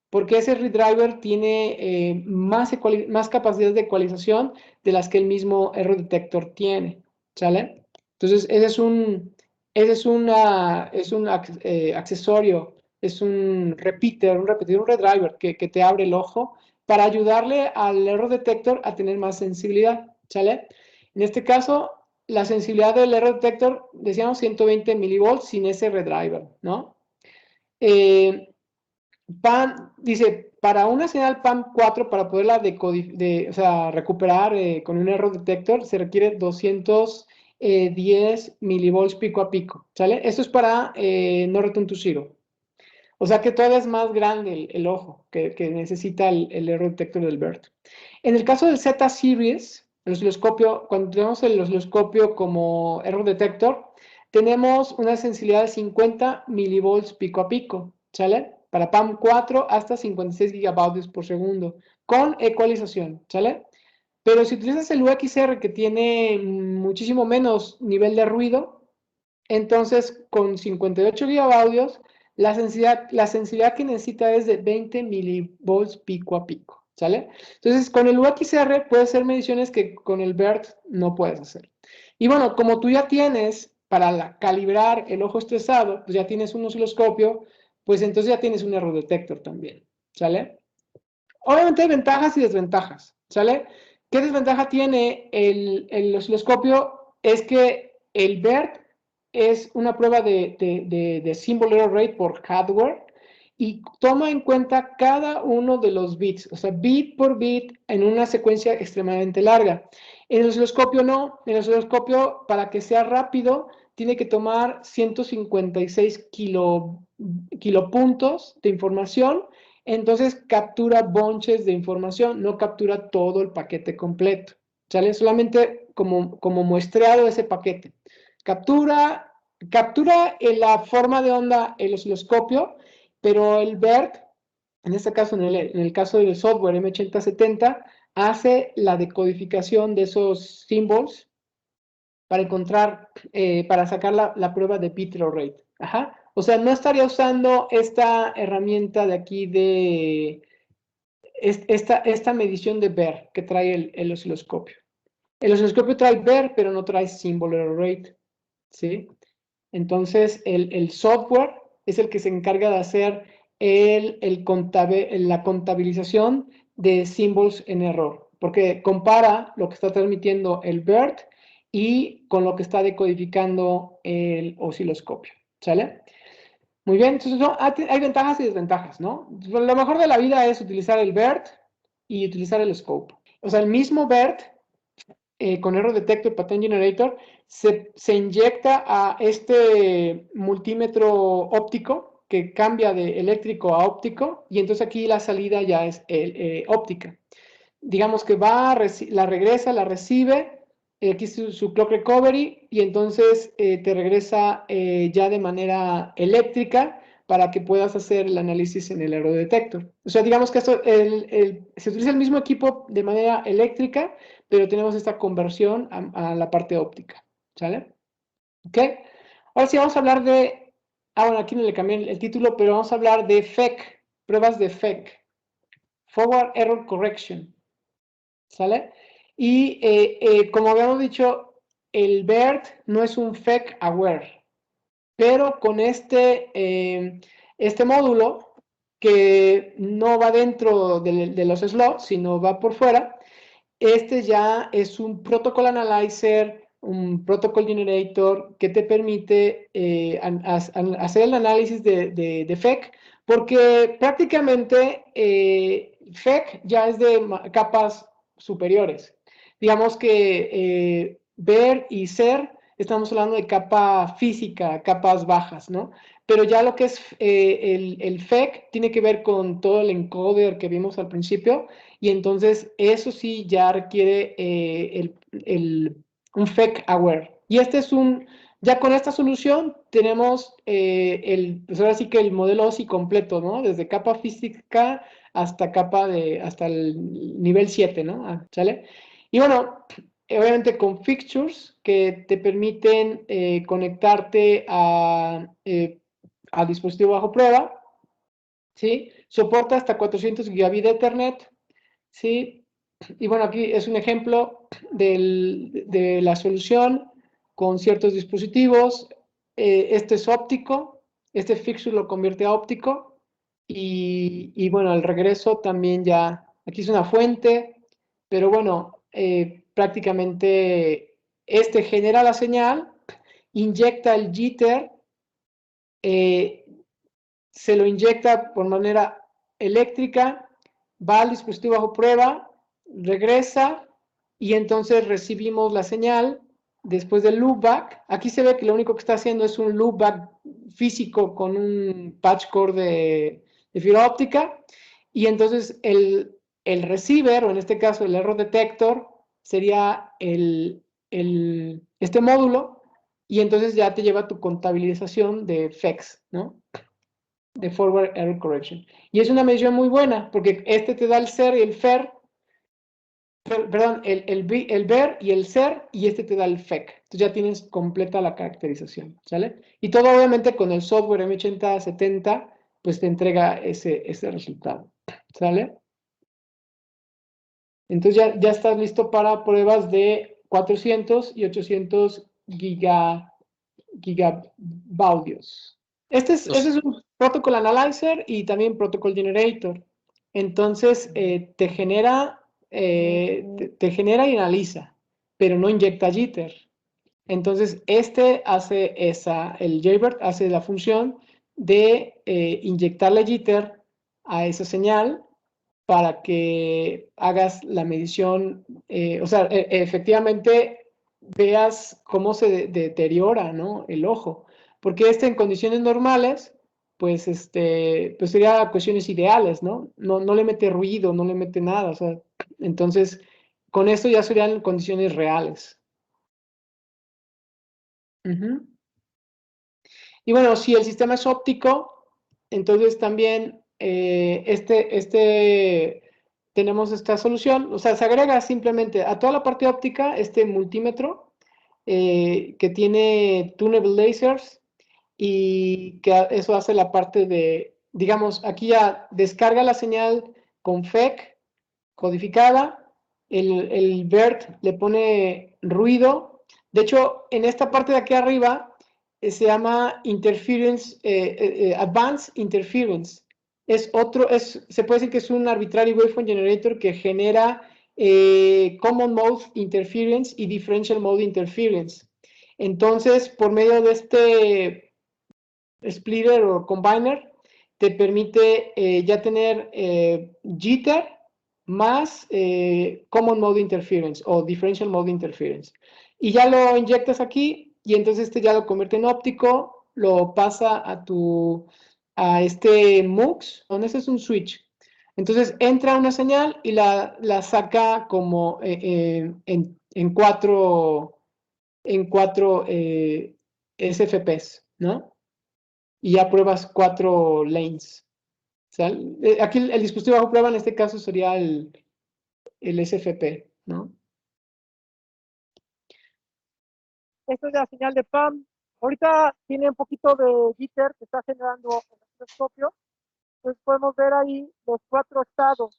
porque ese redriver tiene más capacidad de ecualización de las que el mismo error detector tiene, ¿sale? Entonces, ese Ese es un accesorio, es un repeater, un repetidor, un redriver que te abre el ojo para ayudarle al error detector a tener más sensibilidad, ¿sale? En este caso, la sensibilidad del error detector, decíamos 120 milivolts sin ese redriver, ¿no? Eh, dice, para una señal PAM4, para poderla o sea, recuperar con un error detector, se requiere 210 milivolts pico a pico, ¿sale? Esto es para no return to zero. O sea que todavía es más grande el ojo que necesita el error detector del BERT. En el caso del Z-Series, el osciloscopio, cuando tenemos el osciloscopio como error detector, tenemos una sensibilidad de 50 milivolts pico a pico, ¿sale? Para PAM4 hasta 56 gigabaudios por segundo, con ecualización, ¿sale? Pero si utilizas el UXR que tiene muchísimo menos nivel de ruido, entonces con 58 gigabaudios, la sensibilidad que necesita es de 20 milivolts pico a pico, ¿sale? Entonces, con el UXR puedes hacer mediciones que con el BERT no puedes hacer. Y bueno, como tú ya tienes para calibrar el ojo estresado, pues ya tienes un osciloscopio, pues entonces ya tienes un error detector también, ¿sale? Obviamente hay ventajas y desventajas, ¿sale? ¿Qué desventaja tiene el osciloscopio? Es que el BERT es una prueba de symbol error rate por hardware y toma en cuenta cada uno de los bits, o sea, bit por bit en una secuencia extremadamente larga. En el osciloscopio no, en el osciloscopio para que sea rápido tiene que tomar 156 kilopuntos de información, entonces captura bonches de información, no captura todo el paquete completo, ¿sale? Solamente como muestreado ese paquete. Captura en la forma de onda el osciloscopio, pero el BERT, en este caso, en el caso del software M8070, hace la decodificación de esos symbols para encontrar, para sacar la prueba de bit error rate. Ajá. O sea, no estaría usando esta herramienta de aquí de esta medición de BER que trae el osciloscopio. El osciloscopio trae BER, pero no trae symbol error rate, ¿sí? Entonces, el software es el que se encarga de hacer la contabilización de symbols en error, porque compara lo que está transmitiendo el BERT y con lo que está decodificando el osciloscopio, ¿sale? Muy bien, entonces no, hay ventajas y desventajas, ¿no? Lo mejor de la vida es utilizar el BERT y utilizar el scope. O sea, el mismo BERT con Error Detector Pattern Generator se inyecta a este multímetro óptico que cambia de eléctrico a óptico y entonces aquí la salida ya es óptica. Digamos que la regresa, la recibe, aquí es su clock recovery y entonces te regresa ya de manera eléctrica para que puedas hacer el análisis en el error detector. O sea, digamos que se utiliza el mismo equipo de manera eléctrica, pero tenemos esta conversión a la parte óptica, ¿sale? ¿Ok? Ahora sí vamos a hablar de, bueno, aquí no le cambié el título, pero vamos a hablar de FEC, pruebas de FEC, Forward Error Correction, ¿sale? Y como habíamos dicho, el BERT no es un FEC aware, pero con este módulo que no va dentro de los slots, sino va por fuera, este ya es un protocol analyzer, un protocol generator que te permite hacer el análisis de FEC, porque prácticamente FEC ya es de capas superiores. Digamos que BER y SER estamos hablando de capa física, capas bajas, ¿no? Pero ya lo que es el FEC tiene que ver con todo el encoder que vimos al principio, y entonces eso sí ya requiere un FEC aware. Y ya con esta solución tenemos pues ahora sí que el modelo OSI completo, ¿no? Desde capa física hasta el nivel 7, ¿no? ¿Sale? Y bueno, obviamente con fixtures que te permiten conectarte a dispositivo bajo prueba, ¿sí? Soporta hasta 400 gigabit de Ethernet, ¿sí? Y bueno, aquí es un ejemplo de la solución con ciertos dispositivos. esto es óptico, este fixture lo convierte a óptico, y bueno, al regreso también ya, aquí es una fuente, pero bueno, prácticamente este genera la señal, inyecta el jitter, se lo inyecta por manera eléctrica, va al dispositivo bajo prueba, regresa y entonces recibimos la señal después del loopback. Aquí se ve que lo único que está haciendo es un loopback físico con un patch core de fibra óptica, y entonces el receiver, o en este caso el error detector, sería este módulo, y entonces ya te lleva tu contabilización de FEX, ¿no? De Forward Error Correction. Y es una medición muy buena, porque este te da el SER y el FER, perdón, el VER y el SER, y este te da el FEC. Entonces ya tienes completa la caracterización, ¿sale? Y todo obviamente con el software M8070, pues te entrega ese resultado, ¿sale? Entonces ya estás listo para pruebas de 400 y 800 gigabaudios. Este es un protocol analyzer y también protocol generator. Entonces te genera y analiza, pero no inyecta jitter. Entonces el Jaybird hace la función de inyectarle jitter a esa señal para que hagas la medición, o sea, efectivamente veas cómo se deteriora, ¿no? El ojo, porque en condiciones normales, pues, pues sería cuestiones ideales, ¿no? No le mete ruido, no le mete nada, o sea, entonces, con esto ya serían condiciones reales. Uh-huh. Y bueno, si el sistema es óptico, entonces también tenemos esta solución, o sea, se agrega simplemente a toda la parte óptica este multímetro que tiene tunable lasers, y que eso hace la parte de, digamos, aquí ya descarga la señal con FEC codificada, el BERT le pone ruido. De hecho, en esta parte de aquí arriba se llama Interference, Advanced Interference. Se puede decir que es un arbitrary waveform generator que genera Common Mode Interference y Differential Mode Interference. Entonces, por medio de este splitter o combiner, te permite ya tener jitter más Common Mode Interference o Differential Mode Interference. Y ya lo inyectas aquí, y entonces ya lo convierte en óptico, lo pasa a este MUX, donde ese es un switch. Entonces entra una señal y la saca como en cuatro SFPs, ¿no? Y ya pruebas 4 lanes. O sea, aquí el dispositivo bajo prueba en este caso sería el SFP, ¿no? Esta es la señal de PAM. Ahorita tiene un poquito de jitter que está generando el osciloscopio. Entonces podemos ver ahí los 4 estados.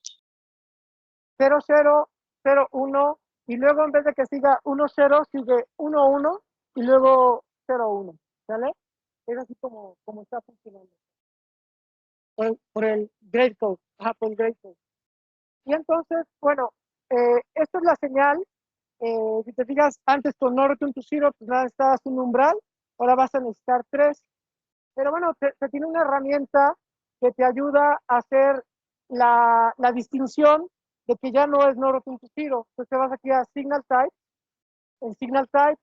0, 0, 0, 1, y luego en vez de que siga 1, 0, sigue 1, 1, y luego 0, 1. ¿Sale? Es así como está funcionando. Por el Gray Code. Ajá, por el Gray Code. Y entonces, bueno, esta es la señal. Si te fijas, antes con no return to zero, pues nada, estabas un umbral, ahora vas a necesitar 3. Pero bueno, te tiene una herramienta que te ayuda a hacer la distinción de que ya no es no return to zero. Entonces te vas aquí a Signal Type. En Signal Type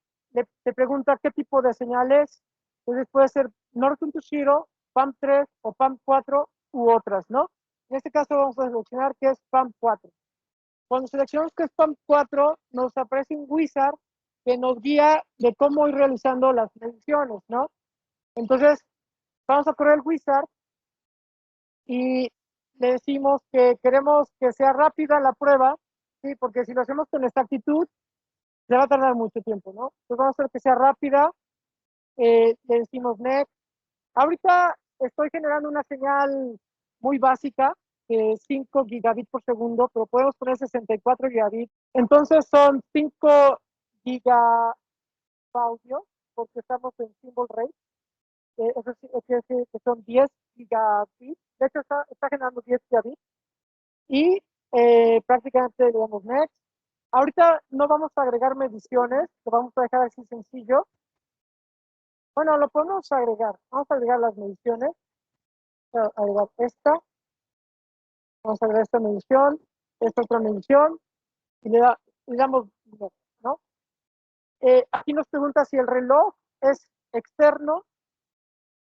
te pregunta qué tipo de señal es. Entonces puede ser no return to zero, PAM3 o PAM4 u otras, ¿no? En este caso vamos a seleccionar que es PAM4. Cuando seleccionamos que es PAM4, nos aparece un wizard que nos guía de cómo ir realizando las mediciones, ¿no? Entonces, vamos a correr el wizard y le decimos que queremos que sea rápida la prueba, ¿sí? Porque si lo hacemos con exactitud, se va a tardar mucho tiempo, ¿no? Entonces vamos a hacer que sea rápida, le decimos next. Ahorita estoy generando una señal muy básica, que es 5 gigabits por segundo, pero podemos poner 64 gigabits. Entonces son 5 gigabaudios porque estamos en symbol rate. Eso sí, quiere decir que son 10 gigabits. De hecho, está generando 10 gigabits. Y prácticamente le damos next. Ahorita no vamos a agregar mediciones, lo vamos a dejar así sencillo. Bueno, lo podemos agregar. Vamos a agregar las mediciones. Vamos a agregar esta. Vamos a agregar esta medición, esta otra medición. Y le damos next, ¿no? Aquí nos pregunta si el reloj es externo,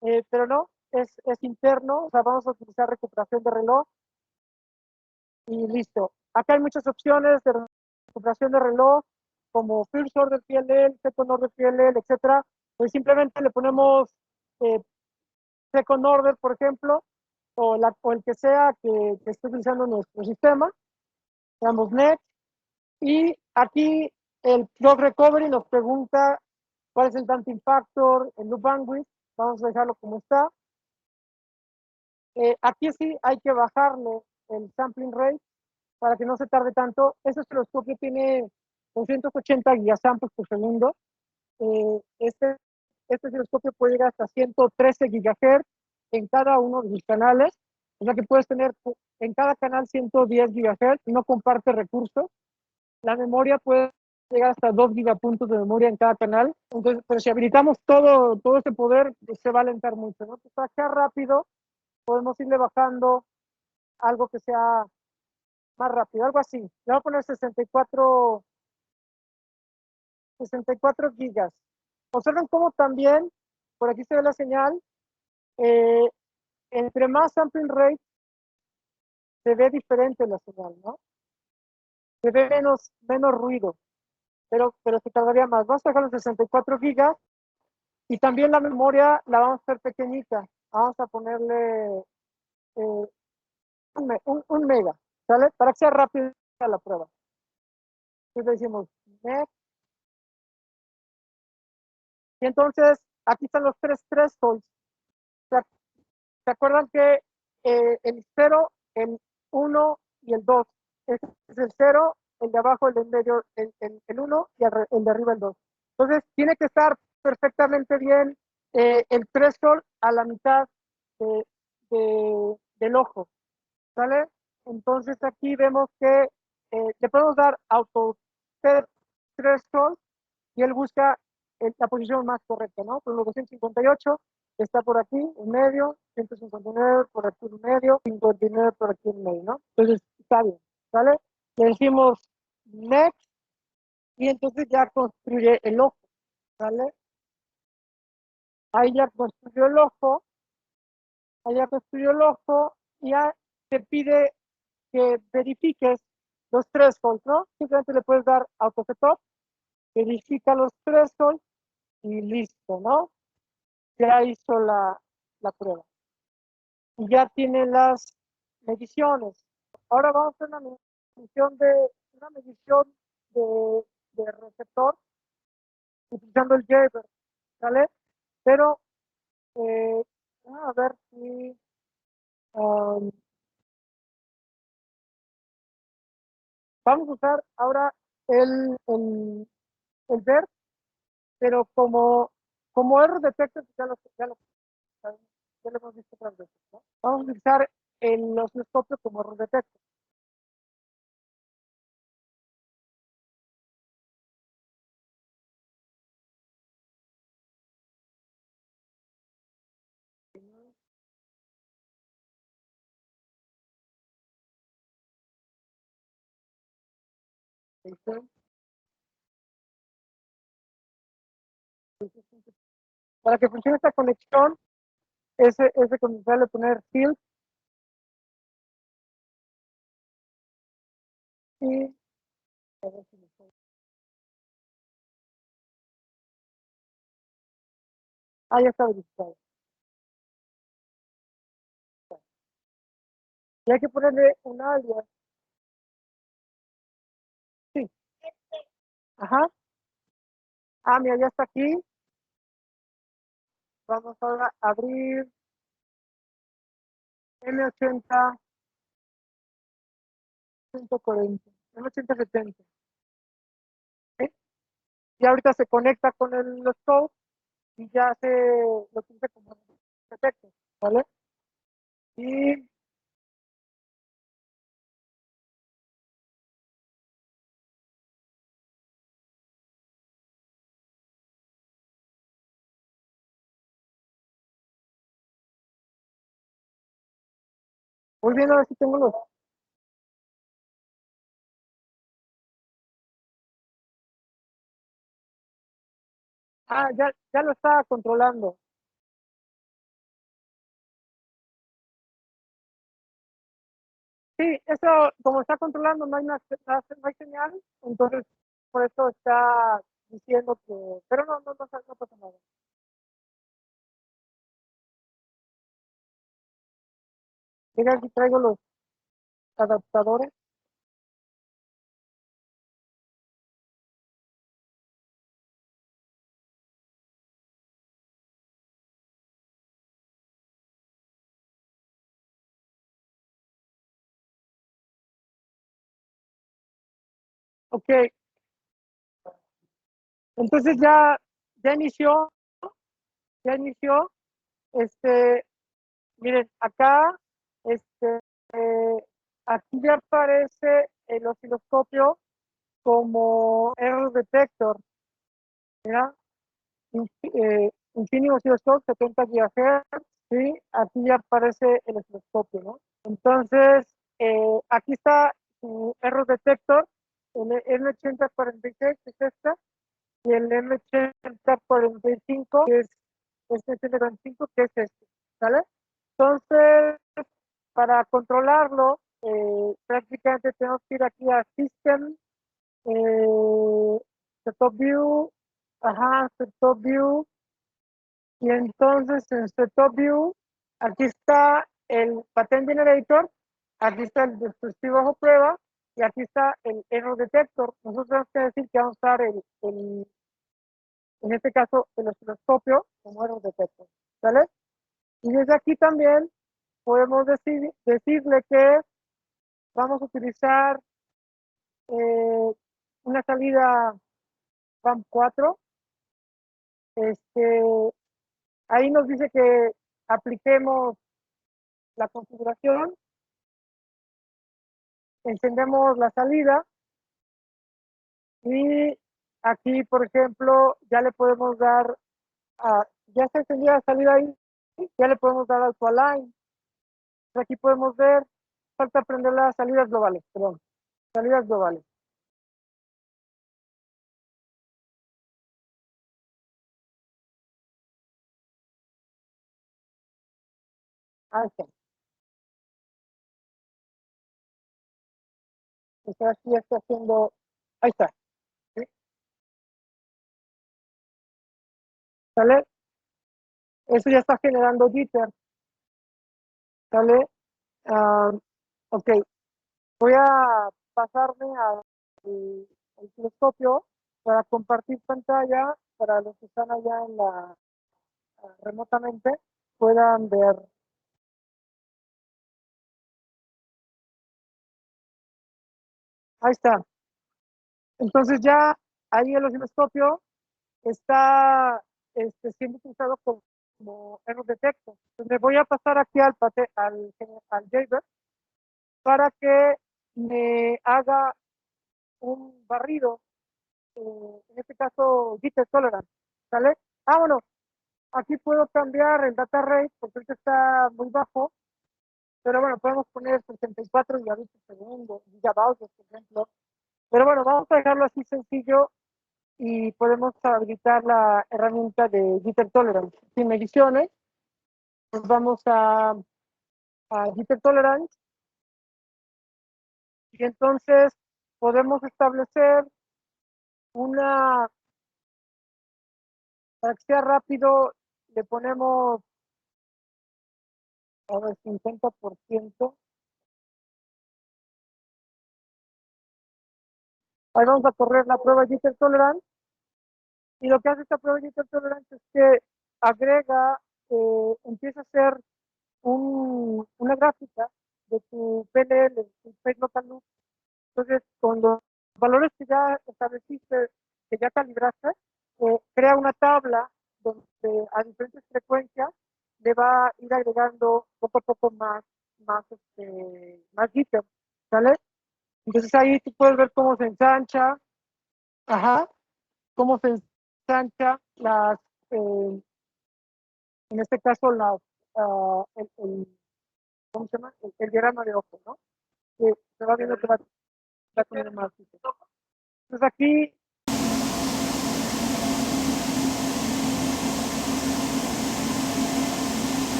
pero no, es interno. O sea, vamos a utilizar recuperación de reloj. Y listo. Acá hay muchas opciones de recuperación de reloj, como First Order PLL, Second Order PLL, etcétera. Pues simplemente le ponemos Second Order, por ejemplo, o el que sea que esté utilizando nuestro sistema. Le damos Next. Y aquí el Clock Recovery nos pregunta cuál es el damping factor, el loop bandwidth. Vamos a dejarlo como está. Aquí sí hay que bajarle el sampling rate para que no se tarde tanto. Este osciloscopio tiene 280 gigasamples por segundo. Este osciloscopio puede llegar hasta 113 gigahertz en cada uno de sus canales. O sea que puedes tener en cada canal 110 gigahertz, no comparte recursos. La memoria puede llegar hasta 2 gigapuntos de memoria en cada canal. Entonces, pero si habilitamos todo este poder, se va a alentar mucho, ¿no? Entonces, acá rápido podemos irle bajando algo que sea más rápido, algo así. Le voy a poner 64 gigas. Observen cómo también, por aquí se ve la señal, entre más sampling rate, se ve diferente la señal, ¿no? Se ve menos ruido, pero se tardaría más. Vamos a dejar los 64 gigas y también la memoria la vamos a hacer pequeñita. Vamos a ponerle un mega, ¿sale? Para que sea rápida la prueba. Entonces decimos next. Y entonces aquí están los tres thresholds. ¿Se acuerdan que el 0, el 1 y el 2? Es el 0, el de abajo, el de en medio, el 1 y el de arriba el 2. Entonces tiene que estar perfectamente bien el threshold a la mitad del ojo, ¿sale? Entonces aquí vemos que le podemos dar auto threshold y él busca la posición más correcta, ¿no? Por los 258 está por aquí en medio, 159 por aquí en medio, 59 por aquí en medio, ¿no? Entonces está bien, ¿vale? Le decimos next y entonces ya construye el ojo, ¿vale? Ahí ya construyó el ojo, y ya te pide que verifiques los thresholds, ¿no? Simplemente le puedes dar auto setup, verifica los thresholds y listo, ¿no? Ya hizo la prueba y ya tiene las mediciones. Ahora vamos a hacer una medición de receptor utilizando el Jaeger, ¿vale? Pero a ver si vamos a usar ahora el ver, pero como error detector, ya lo hemos visto otras veces, ¿no? Vamos a utilizar el osciloscopio como error detector. Para que funcione esta conexión, es recomendable poner field y ya está verificado. Y hay que ponerle un alias. Sí. Ajá. Mira, ya está aquí. Vamos ahora a abrir M80 140, M8070. ¿Sí? Y ahorita se conecta con el scope y ya se lo utiliza como detector, ¿vale? Y voy viendo a ver si tengo los. Ah, ya lo está controlando. Sí, eso, como está controlando, no hay, no hay señal, entonces por eso está diciendo que, pero no pasa nada. Mira, aquí traigo los adaptadores. Ok, entonces ya inició, ya inició. Este, miren, acá, este, eh, aquí ya aparece el osciloscopio como error detector, ¿ya? Infinity Oscilloscope 70 GHz, ¿sí? Aquí ya aparece el osciloscopio, ¿no? Entonces, aquí está su error detector, el M8046, que es esta, y el M8045, que es este M8045, que es este, ¿vale? Entonces, para controlarlo, prácticamente tenemos que ir aquí a System, Setup View, ajá, Setup View, y entonces en Setup View, aquí está el Pattern Generator, aquí está el dispositivo bajo prueba, y aquí está el Error Detector. Nosotros tenemos que decir que vamos a usar en este caso, el osciloscopio como Error Detector, ¿vale? Y desde aquí también podemos decirle que vamos a utilizar una salida PAM 4. Ahí nos dice que apliquemos la configuración, encendemos la salida y aquí, por ejemplo, ya le podemos dar, ya está encendida la salida ahí, ya le podemos dar auto align. Aquí podemos ver, falta prender las salidas globales, perdón, salidas globales. Ahí está. Aquí ya está haciendo, ahí está. ¿Sí? ¿Sale? Eso ya está generando jitter. ¿Sale? Ah, ok, voy a pasarme al telescopio para compartir pantalla para los que están allá en remotamente puedan ver. Ahí está. Entonces ya ahí el osciloscopio está siendo utilizado como error detector. Entonces me voy a pasar aquí al Jaybird para que me haga un barrido, en este caso jitter tolerance, ¿sale? Bueno, aquí puedo cambiar el data rate porque ahorita está muy bajo, pero bueno, podemos poner 64 gigabits por segundo, gigabytes, por ejemplo. Pero bueno, vamos a dejarlo así sencillo y podemos habilitar la herramienta de jitter tolerance. Sin mediciones, pues vamos a jitter tolerance y entonces podemos establecer una, para que sea rápido, le ponemos, a ver, 50%. Ahí vamos a correr la prueba de jitter tolerance. Y lo que hace esta prueba de jitter tolerance es que agrega, empieza a hacer una gráfica de tu PLL, tu Phase Local Loop. Entonces, con los valores que ya estableciste, que ya calibraste, crea una tabla donde a diferentes frecuencias le va a ir agregando poco a poco más jitter, ¿sale? Entonces ahí tú puedes ver cómo se ensancha, ajá, cómo se ensancha en este caso, ¿cómo se llama? El diagrama de ojo, ¿no? Que se va viendo que va a tener más jitter. Entonces aquí